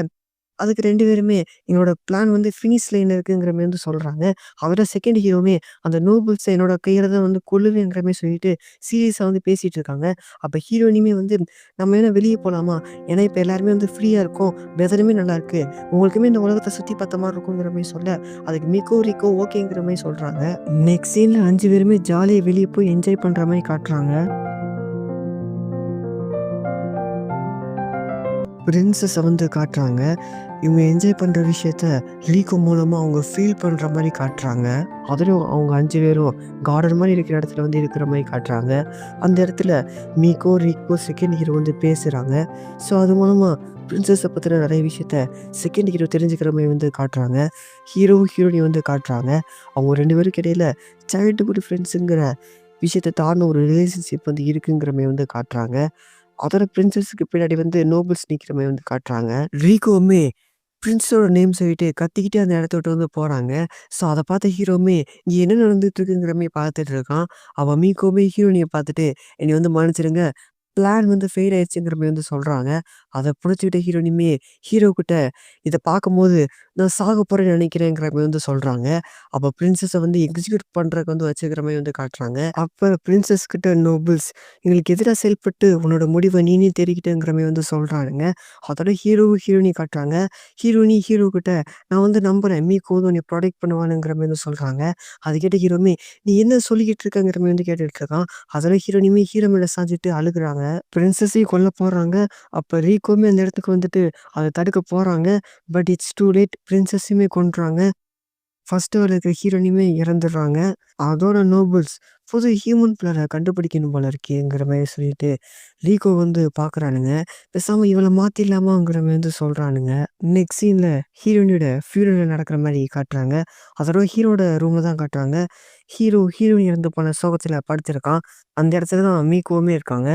அதுக்கு 2 பேருமே என்னோட பிளான் வந்து ஃபினிஷ் லைன்ல இருக்குங்கிற மாரி வந்து சொல்றாங்க. அவரோட செகண்ட் ஹீரோவுமே அந்த நோபல்ஸ என்னோட கையில தான் வந்து கொல்லுவேங்கிற மாரி சொல்லிட்டு சீரியஸா வந்து பேசிட்டு இருக்காங்க. அப்ப ஹீரோயினுமே வந்து நம்ம வேணா வெளிய போலாமா? ஏன்னா இப்ப எல்லாருமே வந்து ஃப்ரீயா இருக்கோம். வெதருமே நல்லாருக்கு. உங்களுக்குமே இந்த உலகத்த சுத்தி பார்த்த மாரி இருக்குங்கிற மாரி சொல்ல, அதுக்கு மிகோ, ரிக்கோ ஓகேங்கிற மாரி சொல்றாங்க. நெக்ஸ்ட் சீன்ல 5 பேருமே ஜாலியா வெளிய போய் என்ஜாய் பண்ற மாரி காட்டுறாங்க. பிரின்சஸ வந்து காட்டுறாங்க. இவங்க என்ஜாய் பண்ற விஷயத்த லீகோ மூலமா அவங்க ஃபீல் பண்ற மாரி காட்டுறாங்க. அதுலயும் அவங்க 5 பேரும் கார்டன் மாரி இருக்கிற இடத்துல வந்து இருக்கிற மாரி காட்டுறாங்க. அந்த இடத்துல மீகோ, ரீகோ, செகண்ட் ஹீரோ வந்து பேசுறாங்க. ஸோ அது மூலமா பிரின்சஸ பத்தின நெறைய விஷயத்த செகண்ட் ஹீரோ தெரிஞ்சுக்கிற மாரி வந்து காட்டுறாங்க. ஹீரோவும், ஹீரோயினியும் வந்து காட்டுறாங்க. அவங்க 2 பேருக்கு இடையில சைல்ட்ஹுட் ஃப்ரெண்ட்ஸுங்கிற விஷயத்த தாண்டின ஒரு ரிலேஷன்ஷிப் வந்து இருக்குங்கிற மாரி வந்து காட்டுறாங்க. அதோட பிரின்சஸ்க்கு பின்னாடி வந்து நோபல்ஸ் நிக்கிற மாரி வந்து காட்டுறாங்க. ரீகோவுமே பிரின்ஸோட நேம் சொல்லிட்டு கத்திக்கிட்டே அந்த இடத்த விட்டு வந்து போறாங்க. ஸோ அத பார்த்த ஹீரோவுமே, இங்க என்ன நடந்துட்டு இருக்குங்கிற மாரி பார்த்துட்டு இருக்கான். அவன் மீகோவுமே ஹீரோயினிய பார்த்துட்டு, என்னைய வந்து மன்னிச்சிடுங்க. பிளான் வந்து ஃபெயில் ஆயிடுச்சுங்கிற மாரி வந்து சொல்றாங்க. அத புடிச்சுக்கிட்ட ஹீரோயினியுமே ஹீரோ கிட்ட இத பார்க்கும்போது, நான் சாக போறேன்னு நெனைக்கிறேங்கிற மாரி வந்து சொல்றாங்க. அப்ப பிரின்சஸ வந்து எக்ஸிக்யூட் பண்றதுக்கு வந்து வச்சுக்கிற மாரி வந்து காட்டுறாங்க. அப்ப பிரின்சஸ் கிட்ட நோபல்ஸ் எங்களுக்கு எதிரா செயல்பட்டு உன்னோட முடிவ நீனே தேடிக்கிட்டங்கிற மாரி வந்து சொல்றானுங்க. அதோட ஹீரோவும் ஹீரோயினியும் காட்டுறாங்க. ஹீரோயினி ஹீரோ கிட்ட நான் வந்து நம்புறேன். மீகோ வந்து உன்னைய ப்ரொடெக்ட் பண்ணுவானுங்கிற மாரி வந்து சொல்றாங்க. அது கேட்ட ஹீரோவுமே, நீ என்ன சொல்லிக்கிட்டு இருக்கங்கிற மாரி வந்து கேட்டுட்டு இருக்கான். அதோட ஹீரோயினியுமே ஹீரோ மேல சாஞ்சுட்டு அழுகுறாங்க. பிரின்சஸையும் கொல்ல போறாங்க. அப்ப ரீகோவுமே அந்த இடத்துக்கு வந்துட்டு அத தடுக்க போறாங்க. But it's too late. பிரின்சஸையுமே கொன்றாங்க. ஃபர்ஸ்ட் ஃப்ளோர்ல இருக்க ஹீரோயினுமே இறந்துடுறாங்க. அதோட நோபல்ஸ் புது ஹியூமன் பிளர கண்டுபிடிக்கணும் போல இருக்கேங்கிற மாரி சொல்லிட்டு ரீகோ வந்து பார்க்குறானுங்க. பேசாம இவள மாத்திடலாமாங்கிற மாரி வந்து சொல்றானுங்க. நெக்ஸ்ட் சீன்ல ஹீரோயினியோட ஃபியூனரல் நடக்கிற மாரி காட்டுறாங்க. அதோட ஹீரோட ரூம தான் காட்டுறாங்க. ஹீரோ ஹீரோயின் இறந்து போன சோகத்துல படுத்திருக்கான். அந்த இடத்துல தான் மீகோவுமே இருக்காங்க.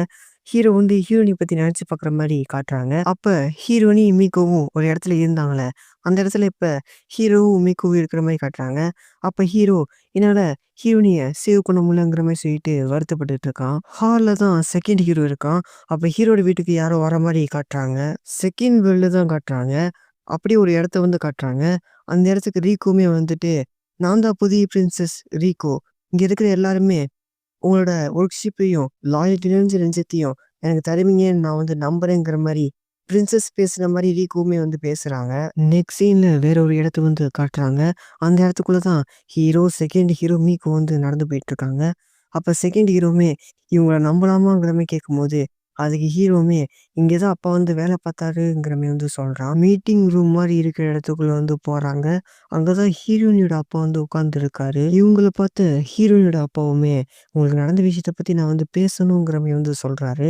ஹீரோ வந்து ஹீரோயினி பத்தி நெனச்சு பார்க்குற மாரி காட்டுறாங்க. அப்ப ஹீரோயினி, மீகோவும் ஒரு இடத்துல இருந்தாங்கல்ல, அந்த இடத்துல இப்ப ஹீரோவும், மீகோவும் இருக்கிற மாரி காட்டுறாங்க. அப்ப ஹீரோ என்னால ஹீரோயினிய சேவ் பண்ண முடியலங்கிற மாரி சொல்லிட்டு வருத்தப்பட்டுட்டு இருக்கான். ஹால்ல தான் செகண்ட் ஹீரோ இருக்கான். அப்ப ஹீரோட வீட்டுக்கு யாரோ வர மாரி காட்டுறாங்க. செகண்ட் வேர்ல்ட்ல தான் காட்டுறாங்க. அப்படியே ஒரு இடத்த வந்து காட்டுறாங்க. அந்த இடத்துக்கு ரீகோவுமே வந்துட்டு, நான் தான் புதிய பிரின்சஸ் ரீகோ. இங்க இருக்கிற எல்லாருமே உங்களோட ஒர்க்ஷிப்பையும், லாயல்டி நிறைஞ்ச நெஞ்சத்தையும் எனக்கு தருவீங்கன்னு நான் வந்து நம்புறேங்கிற மாரி, பிரின்சஸ் பேசுற மாரி ரீகோவுமே வந்து பேசுறாங்க. நெக்ஸ்ட் சீன்ல வேற ஒரு இடத்த வந்து காட்டுறாங்க. அந்த இடத்துக்குள்ள தான் ஹீரோ, செகண்ட் ஹீரோ, மீகோ வந்து நடந்து போயிட்டுருக்காங்க. அப்ப செகண்ட் ஹீரோவுமே இவங்கள நம்பலாமாங்கிற மாரி கேட்கும்போது, அதுக்கு ஹீரோவுமே, "இங்க தான் அப்பா வந்து வேல பார்த்தாருங்கிற" மாரி வந்து சொல்றான். மீட்டிங் ரூம் மாரி இருக்கிற இடத்துக்குள்ள வந்து போறாங்க. அங்க தான் ஹீரோயினியோட அப்பா வந்து உட்கார்ந்துருக்காரு. இவங்கள பார்த்த ஹீரோயினியோட அப்பாவுமே, "உங்களுக்கு நடந்த விஷயத்த பத்தி நான் வந்து பேசணுங்கிற" மாரி வந்து சொல்றாரு.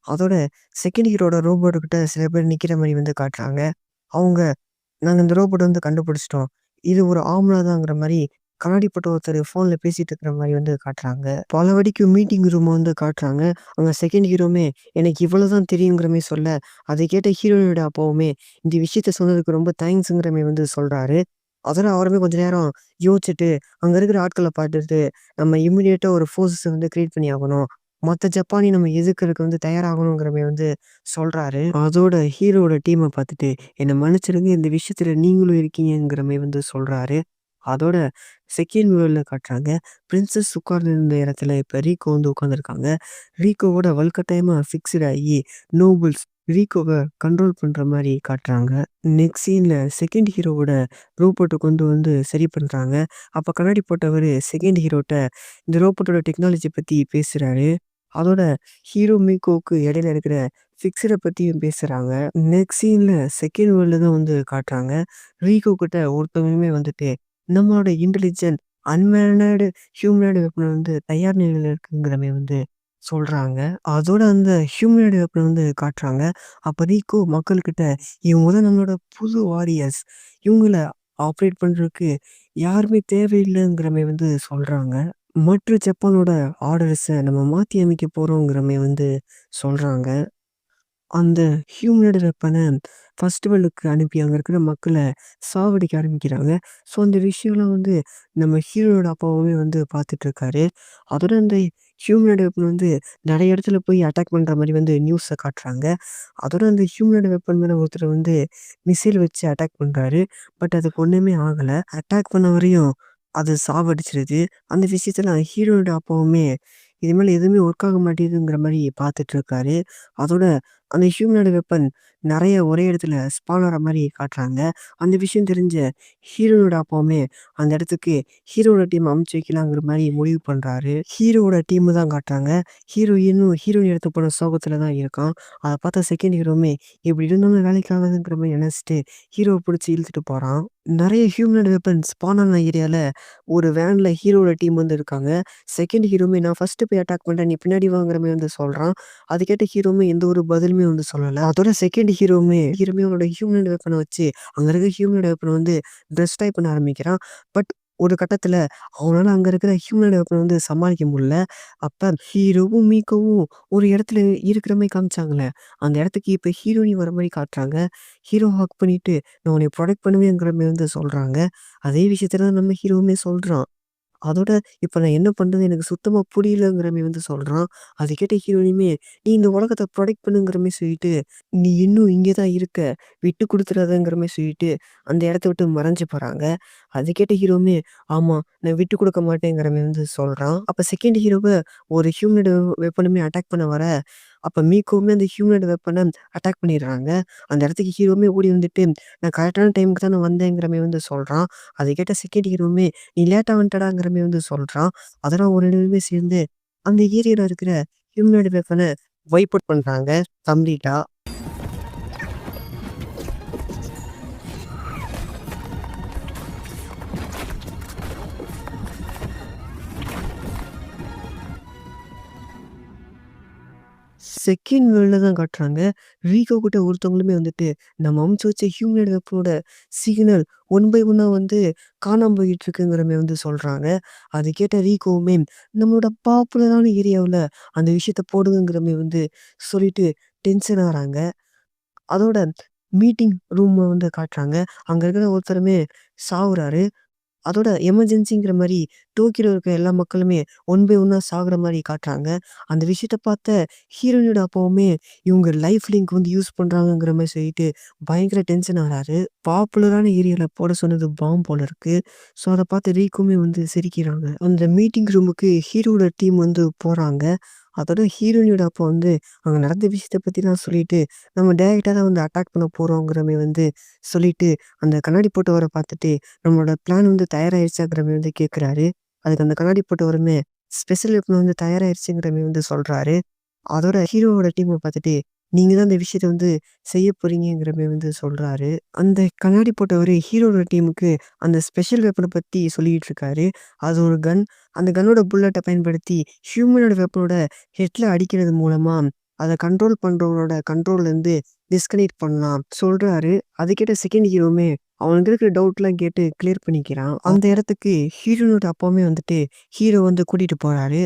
அதோட செகண்ட் ஹீரோட ரோபோட் கிட்ட சில பேர் நிக்கிற மாரி வந்து காட்டுறாங்க. அவங்க, "நாங்க இந்த ரோபோட்ட வந்து கண்டுபிடிச்சுட்டோம். இது ஒரு ஆம்லா தாங்கிற" மாரி கண்ணாடி போட்ட ஒருத்தர் ஃபோன்ல பேசிட்டு இருக்கிற மாரி வந்து காட்டுறாங்க. பல வாட்டிக்கு மீட்டிங் ரூம வந்து காட்டுறாங்க. அங்க செகண்ட் ஹீரோவுமே, "எனக்கு இவ்வளோ தான் தெரியுங்கிற" மாரி சொல்ல, அதை கேட்ட ஹீரோயினோட அப்பாவுமே, இந்த விஷயத்த சொன்னதுக்கு ரொம்ப தேங்க்ஸ்ங்கிற மாரி வந்து சொல்றாரு. அதோட அவருமே கொஞ்ச நேரம் யோசிச்சுட்டு, அங்க இருக்கிற ஆட்கள பார்த்துட்டு, "நம்ம இம்மீடியட்டா ஒரு ஃபோர்ஸஸ வந்து கிரியேட் பண்ணி ஆகணும். மத்த ஜப்பானையும் நம்ம எதிர்க்கிறதுக்கு வந்து தயாராகணுங்கிற" மாரி வந்து சொல்றாரு. அதோட ஹீரோவோட டீம பார்த்துட்டு, "என்ன மன்னிச்சிடுங்க. இந்த விஷயத்துல நீங்களும் இருக்கீங்கங்கிற" மாரி வந்து சொல்றாரு. அதோட செகண்ட் வேர்ல்ட்ல காட்டுறாங்க. பிரின்சஸ் உட்கார்ந்திருந்த இடத்துல இப்ப ரீகோ வந்து உட்கார்ந்திருக்காங்க. ரீகோவோட வலுக்கட்டாயமா ஃபிக்ஸ்டு ஆகி, நோபல்ஸ் ரீகோவ கண்ட்ரோல் பண்ற மாரி காட்டுறாங்க. நெக்ஸ்ட் சீன்ல செகண்ட் ஹீரோவோட ரோபோட்ட கொண்டு வந்து சரி பண்றாங்க. அப்ப கண்ணாடி போட்டவரு செகண்ட் ஹீரோட்ட இந்த ரோபோட்டோட டெக்னாலஜி பத்தி பேசுறாரு. அதோட ஹீரோ, மீகோவுக்கு இடையில இருக்கிற ஃபிக்ஸட பத்தியும் பேசுறாங்க. நெக்ஸ்ட் சீன்ல செகண்ட் வேர்ல்ட்ல தான் வந்து காட்டுறாங்க. ரீகோ கிட்ட ஒருத்தவங்களுமே வந்துட்டு நம்மளோட இன்டெலிஜென்ட் அன்மேனர்டு ஹியூமனாய்டு வெப்பன் வந்து தயார் நிலையில இருக்குங்கிற மாரி வந்து சொல்றாங்க. அதோட அந்த ஹியூமனாய்டு வெப்பன் வந்து காட்டுறாங்க. அப்ப ரீகோ மக்கள்கிட்ட இவங்க தான் நம்மளோட புது வாரியர்ஸ். இவங்கள ஆப்பரேட் பண்றதுக்கு யாருமே தேவையில்லங்கிற மாரி வந்து சொல்றாங்க. மற்ற ஜப்பானோட ஆர்டர்ஸ நம்ம மாத்தி அமைக்க போறோங்கிற மாரி வந்து சொல்றாங்க. அந்த ஹியூமனாய்டு வெப்பன ஃபர்ஸ்ட் வேர்ல்டுக்கு அனுப்பி அங்க இருக்கிற மக்கள சாவடிக்க ஆரம்பிக்கிறாங்க. ஸோ அந்த விஷயம்லாம் வந்து நம்ம ஹீரோவோட அப்பாவுமே வந்து பார்த்துட்டுருக்காரு. அதோட அந்த ஹியூமனாய்டு வெப்பன் வந்து நெறைய இடத்துல போய் அட்டாக் பண்ற மாரி வந்து நியூஸ்ல காட்டுறாங்க. அதோட அந்த ஹியூமனாய்டு வெப்பன் மேல ஒருத்தர் வந்து மிசைல் வச்சு அட்டாக் பண்றாரு. பட் அதுக்கு ஒண்ணுமே ஆகல. அட்டாக் பண்ண வரையும் அது சாவடிச்சிருது. அந்த விஷயத்துல ஹீரோவோட அப்பாவுமே இதுமேல எதுவுமே ஒர்க் ஆக மாட்டேங்குதுங்கிற மாரி பார்த்துட்டுருக்காரு. அதோட அந்த ஹியூமனாய்டு வெப்பன் நெறைய ஒரே இடத்துல ஸ்பான் ஆற மாரி காட்டுறாங்க. அந்த விஷயம் தெரிஞ்ச ஹீரோவோட அப்பாவுமே அந்த இடத்துக்கு ஹீரோவோட டீம் அனுப்பிச்சு வைக்கலாங்கிற மாரி முடிவு பண்றாரு. ஹீரோவோட டீம தான் காட்டுறாங்க. ஹீரோ இன்னும் ஹீரோயின் எடுத்து போன சோகத்துல தான் இருக்கான். அத பார்த்த செகண்ட் ஹீரோவுமே இப்படி இருந்தாலும் வேலைக்கு ஆகாதுங்கிற மாரி நெனச்சுட்டு ஹீரோவ புடிச்சு இழுத்துட்டு போறான். நெறைய ஹியூமனாய்டு வெப்பன் ஸ்பான் ஆன ஏரியால ஒரு வேன்ல ஹீரோவோட டீம் வந்து இருக்காங்க. செகண்ட் ஹீரோவுமே நான் ஃபர்ஸ்ட்டு போய் அட்டாக் பண்றேன். நீ பின்னாடி வாங்கிற மாரி வந்து சொல்றான். அது கேட்ட ஹீரோவுமே எந்த ஒரு பதிலுமே வந்து சொல்லல. அதோட செகண்ட் ஹீரோவுமே அவனோட ஹியூமனாய்டு வெப்பன வச்சு அங்க இருக்க ஹியூமனாய்டு வெப்பன வந்து டெஸ்ட்ராய் பண்ண ஆரம்பிக்கிறான். பட் ஒரு கட்டத்துல அவனால அங்க இருக்கிற ஹியூமனாய்டு வெப்பன வந்து சமாளிக்க முடியல. அப்ப ஹீரோவும், மீக்காவும் ஒரு இடத்துல இருக்கிற மாரி காமிச்சாங்கல்ல, அந்த இடத்துக்கு இப்ப ஹீரோயின் வர மாரி காட்டுறாங்க. ஹீரோ ஹக் பண்ணிட்டு நான் உன்னைய புரொடெக்ட் பண்ணுவேங்கிற மாரி வந்து சொல்றாங்க. அதே விஷயத்த தான் நம்ம ஹீரோவுமே சொல்றான். அதோட இப்ப நான் என்ன பண்றது எனக்கு சுத்தமா புரியலங்கிற மாரி வந்து சொல்றான். அது கேட்ட ஹீரோயினுமே, "நீ இந்த உலகத்த புரொடெக்ட் பண்ணுங்கிற மாரி சொல்லிட்டு, நீ இன்னும் இங்கே தான் இருக்க. விட்டு குடுத்துறாதங்கிற மாரி சொல்லிட்டு, அந்த இடத்த விட்டு மறைஞ்சு போறாங்க." அது கேட்ட ஹீரோவுமே, "ஆமா, நான் விட்டு குடுக்க மாட்டேங்கிற மாரி வந்து சொல்றான்." அப்ப செகண்ட் ஹீரோவ ஒரு ஹியூமனாய்டு வெப்பனுமே அட்டாக் பண்ண வர, அப்ப மீக்கோவுமே அந்த ஹியூமனாய்டு வெப்பன அட்டாக் பண்ணிடுறாங்க. அந்த இடத்துக்கு ஹீரோவுமே ஓடி வந்துட்டு, "நான் கரெக்ட்டான டைமுக்கு தான் நான் வந்தேங்கிற மாரி வந்து சொல்றான்." அத கேட்ட செகண்ட் ஹீரோவுமே, "நீ லேட்டா வந்துட்டடாங்கிற மாரி வந்து சொல்றான்." அதெல்லாம் ஒரு 2 பேருமே சேர்ந்து அந்த ஏரியால இருக்கிற ஹியூமனாய்டு வெப்பன வைப் அவுட் பண்றாங்க கம்ப்ளீட்டா. செகண்ட் வேர்ல்ட்ல தான் காட்டுறாங்க. ரீகோ கிட்ட ஒருத்தவங்களுமே வந்துட்டு, நம்ம அனுப்பிச்சு வச்ச ஹியூமனாய்டு வெப்பனோட சிக்னல் ஒன் பை ஒன்னா வந்து காணாம போயிட்டு இருக்குங்கிற மாரி வந்து சொல்றாங்க. அது கேட்ட ரீகோவுமே, நம்மளோட பாப்புலரான ஏரியாவுல அந்த விஷயத்த போடுங்கங்கிற மாரி வந்து சொல்லிட்டு டென்ஷன் ஆறாங்க. அதோட மீட்டிங் ரூம வந்து காட்டுறாங்க. அங்க இருக்கிற ஒருத்தருமே சாவுறாரு. அதோட எமர்ஜென்சிங்கிற மாரி டோக்கியோல இருக்க எல்லா மக்களுமே ஒன் பை ஒன்னா சாகுற மாரி காட்டுறாங்க. அந்த விஷயத்த பார்த்த ஹீரோயினோட அப்பாவுமே இவங்க லைஃப் லிங்க் வந்து யூஸ் பண்றாங்கங்கிற மாரி சொல்லிட்டு பயங்கர டென்ஷன் ஆகுறாரு. பாப்புலரான ஏரியால போட சொன்னது பாம் போல இருக்கு. ஸோ அத பார்த்து ரீக்குமே வந்து சிரிக்கிறாங்க. அந்த மீட்டிங் ரூமுக்கு ஹீரோவோட டீம் வந்து போறாங்க. அதோட ஹீரோயினோட அப்பா வந்து அங்க நடந்த விஷயத்த பத்திலாம் சொல்லிட்டு, நம்ம டைரக்ட்டா தான் வந்து அட்டாக் பண்ண போறோங்கிற மாரி வந்து சொல்லிட்டு, அந்த கண்ணாடி போட்டவர பார்த்துட்டு நம்மளோட பிளான் வந்து தயாராயிருச்சாங்கிற மாரி வந்து கேட்குறாரு. அதுக்கு அந்த கண்ணாடி போட்டவருமே, ஸ்பெஷல் வெப்பன் வந்து தயாராயிருச்சுங்கிற மாரி வந்து சொல்றாரு. அதோட ஹீரோவோட டீம பார்த்துட்டு, நீங்க தான் இந்த விஷயத்த வந்து செய்ய போறீங்கங்கிற மாரி வந்து சொல்றாரு. அந்த கண்ணாடி போட்டவரு ஹீரோவோட டீமுக்கு அந்த ஸ்பெஷல் வெப்பன பத்தி சொல்லிட்டு இருக்காரு. அது ஒரு கன். அந்த கன்னோட புல்லட்ட பயன்படுத்தி ஹியூமனோட வெப்பனோட ஹெட்ல அடிக்கிறது மூலமா, அத கண்ட்ரோல் பண்றவங்களோட கண்ட்ரோல்லேருந்து டிஸ்கனெக்ட் பண்ணலாம் சொல்றாரு. அது கேட்ட செகண்ட் ஹீரோவுமே அவனுக்கு இருக்கிற டவுட்லாம் கேட்டு கிளியர் பண்ணிக்கிறான். அந்த இடத்துக்கு ஹீரோனோட அப்பாவுமே வந்துட்டு ஹீரோ வந்து கூட்டிட்டு போறாரு.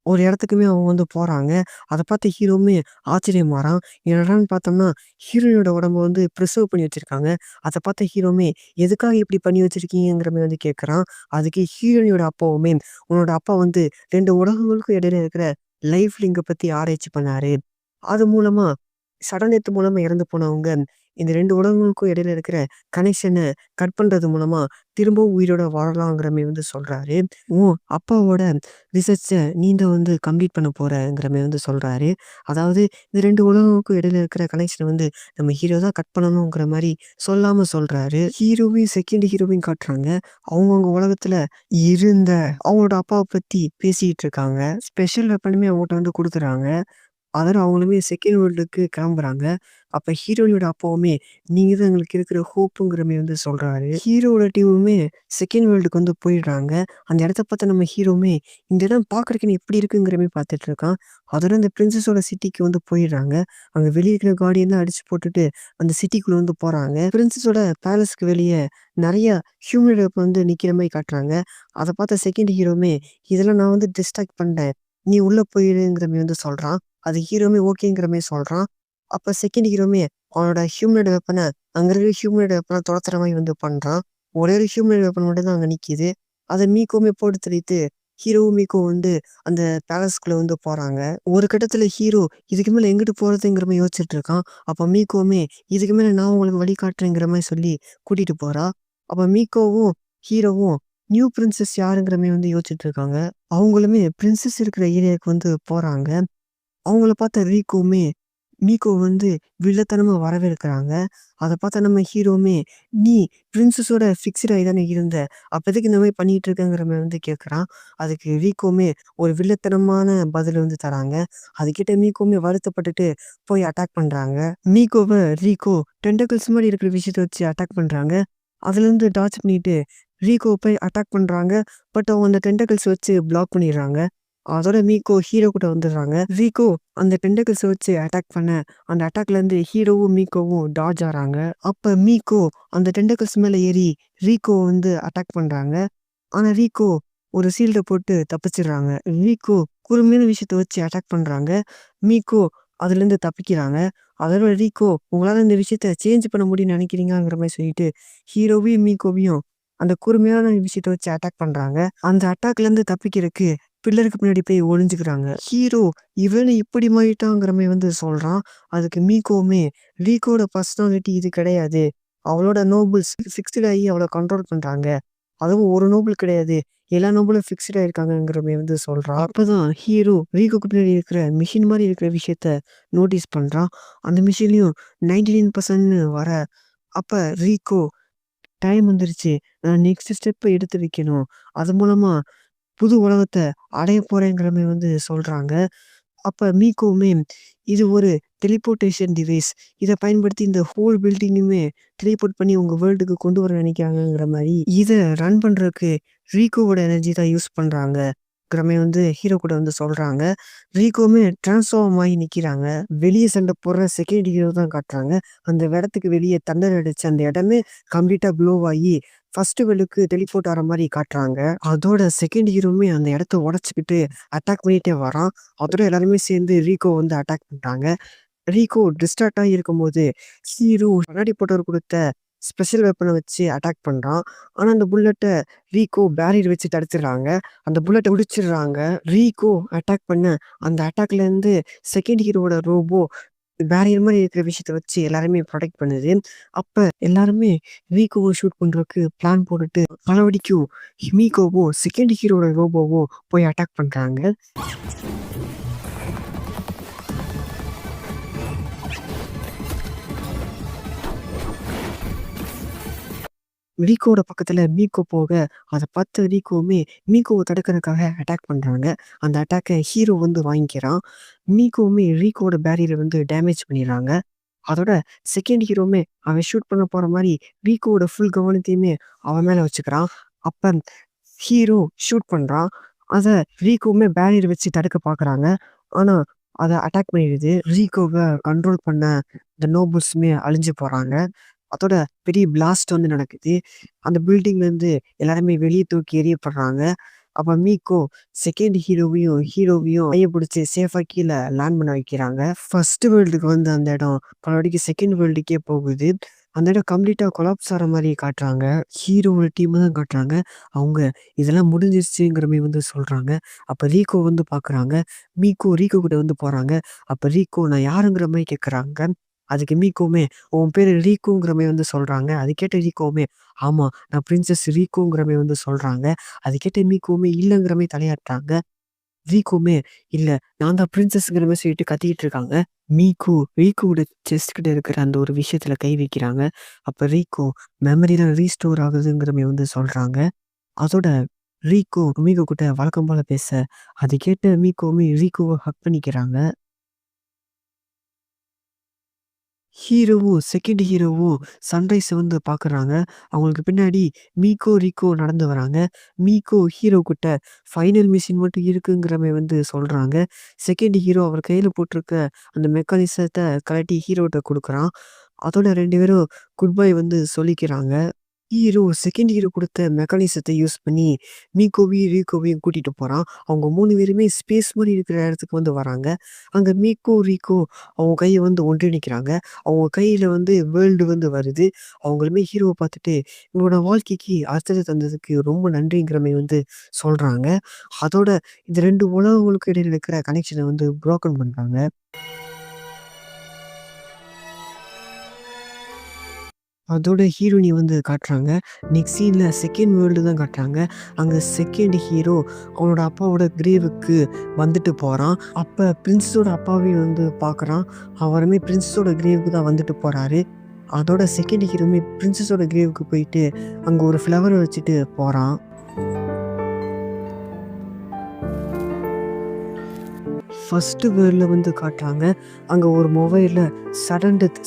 ஒரு இடத்துக்குமே அவங்க வந்து போறாங்க. அத பார்த்த ஹீரோவுமே ஆச்சரியமாறான். என்னடான்னு பார்த்தோம்னா, ஹீரோயினோட உடம்ப வந்து பிரிசர்வ் பண்ணி வச்சிருக்காங்க. அத பார்த்த ஹீரோவுமே, "எதுக்காக இப்படி பண்ணி வச்சிருக்கீங்கங்கிற?" மாரி வந்து கேட்கறான். அதுக்கு ஹீரோயினியோட அப்பாவுமே, "உன்னோட அப்பா வந்து 2 உலகங்களுக்கும் இடையில இருக்கிற லைஃப் லிங்க பத்தி ஆராய்ச்சி பண்ணாரு. அது மூலமா சடன் டெத் மூலமா இறந்து போனவங்க, இந்த 2 உலகங்களுக்கும் இடையில இருக்கிற கனெக்ஷன கட் பண்றது மூலமா திரும்பவும் உயிரோட வாழலாங்கிற மாரி வந்து சொல்றாரு. உன் அப்பாவோட ரிசர்ச்ச நீ தான் வந்து கம்ப்ளீட் பண்ண போறங்கிற மாரி வந்து சொல்றாரு. அதாவது இந்த 2 உலகங்களுக்கும் இடையில இருக்கிற கனெக்ஷன வந்து நம்ம ஹீரோ தான் கட் பண்ணணுங்கிற மாரி சொல்லாம சொல்றாரு. ஹீரோவையும், செகண்ட் ஹீரோவையும் காட்டுறாங்க. அவங்கவங்க உலகத்துல இருந்த அவங்களோட அப்பாவ பத்தி பேசிட்டு இருக்காங்க. ஸ்பெஷல் வெப்பனுமே அவங்கட்ட வந்து குடுக்குறாங்க. அதோட அவங்களுமே செகண்ட் வேர்ல்டுக்கு கிளம்புறாங்க. அப்ப ஹீரோயினோட அப்பாவுமே, "நீங்க தான் எங்களுக்கு இருக்கிற ஹோப்புங்கிற" மாரி வந்து சொல்றாரு. ஹீரோவோட டீமுமே செகண்ட் வேர்ல்டுக்கு வந்து போயிடுறாங்க. அந்த இடத்த பார்த்த நம்ம ஹீரோவுமே, "இந்த இடம் பார்க்கறதுக்கு எப்படி இருக்குங்கிற" மாரி பார்த்துட்டு இருக்கான். அதோட அந்த பிரின்சஸோட சிட்டிக்கு வந்து போயிடுறாங்க. அங்க வெளிய இருக்கிற கார்டியன்லாம் அடிச்சு போட்டுட்டு, அந்த சிட்டிக்குள்ள வந்து போறாங்க. பிரின்சஸோட பேலஸ்க்கு வெளிய நெறைய ஹியூமன் வந்து நிக்கிற மாரி காட்டுறாங்க. அத பார்த்த செகண்ட் ஹீரோவுமே, "இதெல்லாம் நான் வந்து டிஸ்ட்ராக்ட் பண்ட்டேன். நீ உள்ள போயிருங்கிற" மாரி வந்து சொல்றான். அது ஹீரோவுமே ஓகேங்கிற மாரி சொல்றான். அப்ப செகண்ட் ஹீரோவுமே அவனோட ஹியூமனோட வெப்பன அங்க இருக்கிற ஹியூமனோட வெப்பன தொரத்துற மாரி வந்து பண்றான். ஒரே ஒரு ஹியூமன் வெப்பன் மட்டும் தான் அங்க நிக்கிது. அத மீக்கோவுமே போட்டு தள்ளிட்டு, ஹீரோவும் மீக்கோவும் வந்து அந்த பேலஸ்குள்ள வந்து போறாங்க. ஒரு கட்டத்துல ஹீரோ இதுக்கு மேல எங்கிட்டு போறதுங்கிற மாரி யோசிச்சுட்டு இருக்கான். அப்ப மீக்கோவுமே, "இதுக்கு மேல நான் உங்களுக்கு வழிகாட்டுறேங்கிற" மாரி சொல்லி கூட்டிட்டு போறா. அப்ப மீக்கோவும், ஹீரோவும் நியூ பிரின்சஸ் யாருங்கிற மாரி வந்து யோசிச்சுட்டு இருக்காங்க. அவங்களுமே பிரின்சஸ் இருக்கிற ஏரியாவுக்கு வந்து போறாங்க. அவங்கள பார்த்த ரீகோவுமே, மீக்கோ வந்து வில்லத்தனமா வரவேற்கிறாங்க. அத பார்த்த நம்ம ஹீரோவுமே, "நீ பிரின்சஸோட ஃபிக்ஸ்ட் ஆயி தானே இருந்த. அப்ப எதுக்கு இந்த மாரி பண்ணிட்டு இருக்கங்கிற" மாரி வந்து கேட்குறான். அதுக்கு ரீகோவுமே ஒரு வில்லத்தனமான பதில் வந்து தராங்க. அது கேட்ட மீக்கோவுமே வருத்தப்பட்டுட்டு போய் அட்டாக் பண்றாங்க. மீக்கோவ ரீகோ டென்டக்கிள்ஸ் மாரி இருக்கிற விஷயத்த வச்சு அட்டாக் பண்றாங்க. அதுலருந்து டாட்ஜ் பண்ணிட்டு ரீகோ போய் அட்டாக் பண்றாங்க. பட் அவங்க அந்த டென்டக்கிள்ஸ் வச்சு பிளாக் பண்ணிடுறாங்க. அதோட மீக்கோ ஹீரோ கிட்ட வந்துடுறாங்க. ரீகோ அந்த டென்டக்கிள்ஸ வச்சு அட்டாக் பண்ண, அந்த அட்டாக்லேருந்து ஹீரோவும், மீக்கோவும் டாட்ஜ் ஆறாங்க. அப்ப மீக்கோ அந்த டென்டக்கிள்ஸ் மேல ஏறி ரீகோவ வந்து அட்டாக் பண்றாங்க. ஆனா ரீகோ ஒரு ஷீல்ட போட்டு தப்பிச்சிடுறாங்க. ரீகோ கூர்மையான விஷயத்த வச்சு அட்டாக் பண்றாங்க. மீக்கோ அதுலேருந்து தப்பிக்கிறாங்க. அதோட ரீகோ, "உங்களால இந்த விஷயத்த சேஞ்ச் பண்ண முடியும்னு நினைக்கிறீங்களாங்கிற" மாரி சொல்லிட்டு, ஹீரோவையும், மீக்கோவையும் அந்த கூர்மையான விஷயத்த வச்சு அட்டாக் பண்றாங்க. அந்த அட்டாக்லேருந்து தப்பிக்கிறதுக்கு பில்லருக்கு பின்னாடி போய் ஒளிஞ்சுக்கிறாங்க. ஹீரோ இவன் இப்படி மாறிட்டாங்கிற மாரி வந்து சொல்றான். அதுக்கு மீக்கோவுமே, "ரீகோட பர்சனாலிட்டி இது கிடையாது. அவளோட நோபல்ஸ் ஃபிக்ஸ்டு ஆகி அவள கண்ட்ரோல் பண்றாங்க. அதுவும் ஒரு நோபல் கிடையாது. எல்லா நோபலும் ஃபிக்ஸ்டு ஆயிருக்காங்கங்கிற" மாரி வந்து சொல்றான். அப்பதான் ஹீரோ ரீகோக்கு பின்னாடி இருக்கிற மிஷின் மாரி இருக்கிற விஷயத்த நோட்டீஸ் பண்றான். அந்த மிஷின்லயும் 99% வர. அப்ப ரீகோ, "டைம் வந்துருச்சு. நான் நெக்ஸ்ட் ஸ்டெப் எடுத்து வைக்கணும். அது மூலமா புது உலகத்த அடையப் போறேங்கிற" மாரி வந்து சொல்றாங்க. அப்ப மீக்கோவுமே, "இது ஒரு டெலிபோர்டேஷன் டிவைஸ். இத பயன்படுத்தி இந்த ஹோல் பில்டிங்குமே டெலிபோர்ட் பண்ணி உங்க வேர்ல்டுக்கு கொண்டு வர நினைக்கிறாங்கங்கிற" மாரி, இத ரன் பண்றதுக்கு ரீகோவோட எனர்ஜி தான் யூஸ் பண்றாங்கங்கிற மாரி வந்து ஹீரோ கூட வந்து சொல்றாங்க. ரீகோவுமே டிரான்ஸ்ஃபார்ம் ஆகி நிக்கிறாங்க. வெளிய சண்ட போடுற செகண்ட் ஹீரோ தான் காட்டுறாங்க. அந்த இடத்துக்கு வெளிய தண்டர் அடிச்சு அந்த இடமே கம்ப்ளீட்டா ப்ளோ ஆகி ஃபர்ஸ்ட் வேர்ல்டுக்கு டெலிபோர்ட் ஆற மாரி காட்டுறாங்க. அதோட செகண்ட் ஹீரோவுமே அந்த இடத்த உடைச்சுக்கிட்டு அட்டாக் பண்ணிட்டே வரான். அதோட எல்லாருமே சேர்ந்து ரீகோ வந்து அட்டாக் பண்றாங்க. ரீகோ டிஸ்ட்ராக்ட் ஆகி இருக்கும்போது, ஹீரோ கண்ணாடி போட்டவர் குடுத்த ஸ்பெஷல் வெப்பன வச்சு அட்டாக் பண்றான். ஆனா அந்த புல்லட்ட ரீகோ பேரியர் வச்சு தடுத்துடுறாங்க. அந்த புல்லட்ட உடிச்சிடுறாங்க. ரீகோ அட்டாக் பண்ண அந்த அட்டாக்லேருந்து செகண்ட் ஹீரோவோட ரோபோ பேரியர் மாரி இருக்கிற விஷயத்த வச்சு எல்லாரையுமே புரொடெக்ட் பண்ணுது. அப்ப எல்லாருமே ரீகோவ ஷூட் பண்றதுக்கு பிளான் போட்டுட்டு பலவடிக்கும் மீகோவும், செகண்ட் ஹீரோவோட ரோபோவும் போய் அட்டாக் பண்றாங்க. ரீகோவோட பக்கத்துல மீகோ போக, அத பார்த்த ரீகோவுமே மீகோவ தடுக்கிறதுக்காக அட்டாக் பண்றாங்க. அந்த அட்டாக்க ஹீரோ வந்து வாங்கிக்கிறான். மீகோவுமே ரீகோவோட பேரியர வந்து டேமேஜ் பண்ணிடுறாங்க. அதோட செகண்ட் ஹீரோவுமே அவன் ஷூட் பண்ண போற மாரி ரீகோவோட ஃபுல் கவனத்தையுமே அவன் மேல வச்சுக்கிறான். அப்ப ஹீரோ ஷூட் பண்றான். அத ரீகோவுமே பேரியர் வச்சு தடுக்க பார்க்குறாங்க. ஆனா, அத அட்டாக் பண்ணிடுது. ரீகோவ கண்ட்ரோல் பண்ண இந்த நோபல்ஸுமே அழிஞ்சு போறாங்க. அதோட பெரிய பிளாஸ்ட் வந்து நடக்குது. அந்த பில்டிங்லேருந்து எல்லாருமே வெளிய தூக்கி எறியப்படுறாங்க. அப்ப மீக்கோ செகண்ட் ஹீரோவையும் கைய பிடிச்சு சேஃபா கீழ லேண்ட் பண்ண வைக்கிறாங்க. ஃபர்ஸ்ட் வேர்ல்டுக்கு வந்து அந்த இடம் மறுபடியும் செகண்ட் வேர்ல்டுக்கே போகுது. அந்த இடம் கம்ப்ளீட்டா கொலாப்ஸ் ஆற மாரி காட்டுறாங்க. ஹீரோவோட டீம தான் காட்டுறாங்க. அவங்க இதெல்லாம் முடிஞ்சிருச்சுங்கிற மாரி வந்து சொல்றாங்க. அப்ப ரீகோ வந்து பார்க்குறாங்க. ரீகோ கிட்ட வந்து போறாங்க. அப்ப ரீகோ நான் யாருங்கிற மாரி கேட்குறாங்க. அதுக்கு மீக்கோவுமே, "உன் பேரு ரீகோங்கிற" மாரி வந்து சொல்றாங்க. அது கேட்ட ரீகோவுமே, "ஆமா, நான் பிரின்சஸ் ரீகோங்கிற" மாரி வந்து சொல்றாங்க. அது கேட்ட மீக்கோவுமே இல்லங்கிற மாரி தலையாட்டுறாங்க. ரீகோவுமே, "இல்ல, நான் தான் பிரின்சஸ்ங்கிற" மாரி சொல்லிட்டு கத்திக்கிட்டு இருக்காங்க. ரீகோவோட செஸ்ட் கிட்ட இருக்கிற அந்த ஒரு விஷயத்துல கை வைக்கிறாங்க. அப்ப ரீகோ மெமரிலாம் ரீஸ்டோர் ஆகுதுங்கிற மாரி வந்து சொல்றாங்க. அதோட ரீகோ மீகோ கிட்ட வழக்கம் போல பேச, அது கேட்ட மீகோவுமே ரீகோவ ஹக் பண்ணிக்கிறாங்க. ஹீரோவும், செகண்ட் ஹீரோவும் சன்ரைஸ வந்து பார்க்குறாங்க. அவங்களுக்கு பின்னாடி மீகோ, ரீகோ நடந்து வராங்க. மீகோ ஹீரோ கிட்ட ஃபைனல் மிஷன் மட்டும் இருக்குங்கிற மாரி வந்து சொல்றாங்க. செகண்ட் ஹீரோ அவர் கையில போட்டிருக்க அந்த மெக்கானிசத்த கழட்டி ஹீரோட்ட குடுக்குறான். அதோட 2 பேரும் குட் பை வந்து சொல்லிக்கிறாங்க. செகண்ட் ஹீரோ குடுத்த மெக்கானிசத்த யூஸ் பண்ணி மீகோவையும், ரீகோவையும் கூட்டிட்டு போறான். அவங்க 3 பேருமே ஸ்பேஸ் மாரி இருக்கிற இடத்துக்கு வந்து வராங்க. அங்க மீகோ, ரீகோ அவங்க கைய வந்து ஒன்றிணைக்கிறாங்க. அவங்க கையில வந்து வேர்ல்டு வந்து வருது. அவங்களுமே ஹீரோவ பார்த்துட்டு, "உங்களோட வாழ்க்கைக்கு அர்த்தத்த தந்ததுக்கு ரொம்ப நன்றிங்கிற" மாரி வந்து சொல்றாங்க. அதோட இந்த 2 உலகங்களுக்கும் இடையில இருக்கிற கனெக்ஷன வந்து புரோக்கன் பண்றாங்க. அதோட ஹீரோயினி வந்து காட்டுறாங்க. நெக்ஸ்ட் சீன்ல செகண்ட் வேர்ல்டு தான் காட்டுறாங்க. அங்க செகண்ட் ஹீரோ அவனோட அப்பாவோட கிரேவுக்கு வந்துட்டு போறான். அப்ப பிரின்ஸோட அப்பாவையும் வந்து பார்க்குறான். அவருமே பிரின்ஸஸோட கிரேவுக்கு தான் வந்துட்டு போறாரு. அதோட செகண்ட் ஹீரோவுமே பிரின்சஸோட கிரேவுக்கு போயிட்டு அங்க ஒரு ஃப்ளவர வச்சுட்டு போறான். ஃபர்ஸ்ட்டு வேர்ல்ட்ல வந்து காட்டுறாங்க. அங்க ஒரு மொபைல்ல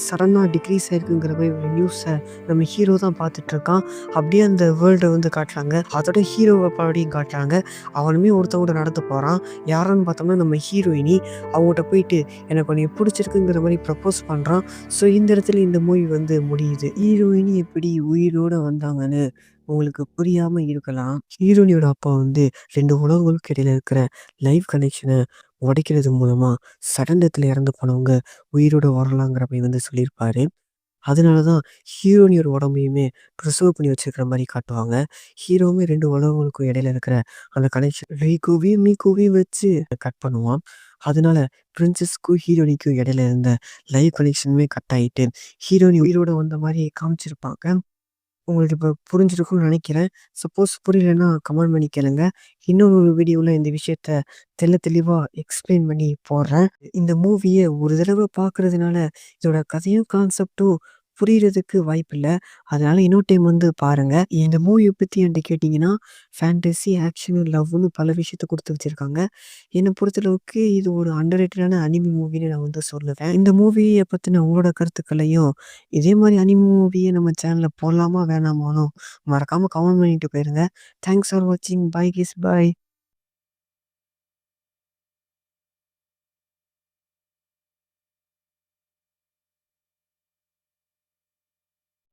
சடனா டிக்ரீஸ் ஆயிருக்குங்கிற மாரி ஒரு நியூஸ நம்ம ஹீரோ தான் பார்த்துட்டுருக்கான். அப்படியே அந்த வேர்ல்ட வந்து காட்டுறாங்க. அதோட ஹீரோவ மறுபடியும் காட்டுறாங்க. அவனுமே ஒருத்தன் கூட நடந்து போறான். யாருன்னு பார்த்தோம்னா நம்ம ஹீரோயினி. அவங்கட்ட போயிட்டு எனக்கு உன்னைய புடிச்சிருக்குங்கிற மாரி ப்ரப்போஸ் பண்றான். ஸோ இந்த இடத்துல இந்த மூவி வந்து முடியுது. ஹீரோயினி எப்படி உயிரோட வந்தாங்கன்னு உங்களுக்கு புரியாம இருக்கலாம். ஹீரோயினியோட அப்பா வந்து 2 உலகங்களுக்கு இடையில இருக்கிற லைஃப் கனெக்ஷன உடைக்கிறது மூலமா சடன் டெத்ல இறந்து போனவங்க உயிரோட வரலாங்கிற மாரி வந்து சொல்லியிருப்பாரு. அதனால தான் ஹீரோயினியோட உடம்பையுமே ப்ரிசர்வ் பண்ணி வச்சிருக்கிற மாரி காட்டுவாங்க. ஹீரோவுமே 2 உலகங்களுக்கும் இடையில இருக்கிற அந்த கனெக்ஷன் ரீகோவையும், மீகோவையும் வச்சு கட் பண்ணுவான். அதனால பிரின்சஸ்க்கும், ஹீரோயினிக்கும் இடையில இருந்த லைவ் கனெக்ஷனுமே கட் ஆயிட்டு, ஹீரோயினி உயிரோட வந்த மாரி காமிச்சிருப்பாங்க. உங்களுக்கு இப்ப புரிஞ்சிருக்கும்னு நெனைக்கிறேன். சப்போஸ் புரியலன்னா கமெண்ட் பண்ணி கேளுங்க. இன்னொரு ஒரு வீடியோல இந்த விஷயத்த தெளிவா எக்ஸ்பிளைன் பண்ணி போடுறேன். இந்த மூவிய ஒரு தடவ பார்க்கறதுனால, இதோட கதையும், கான்செப்டும் புரியறதுக்கு வாய்ப்பில்ல. அதனால இன்னொரு டைம் வந்து பாருங்க. இந்த மூவிய பத்தி என்ட்ட கேட்டீங்கன்னா, ஃபேண்டஸி, ஆக்ஷன், லவ்வுன்னு பல விஷயத்த குடுத்து வச்சிருக்காங்க. என்ன பொறுத்தளவுக்கு இது ஒரு அண்டர் ரேட்டடான அனிமி மூவின்னு நான் வந்து சொல்லுவேன். இந்த மூவிய பத்தின உங்களோட கருத்துக்களையும், இதே மாரி அனிமி மூவிய நம்ம சேனல்ல போடலாமா? வேணாமான்னும் மறக்காம கமெண்ட் பண்ணிட்டு போயிருங்க. தேங்க்ஸ் ஃபார் வாட்சிங். பாய் கீஸ் பாய்.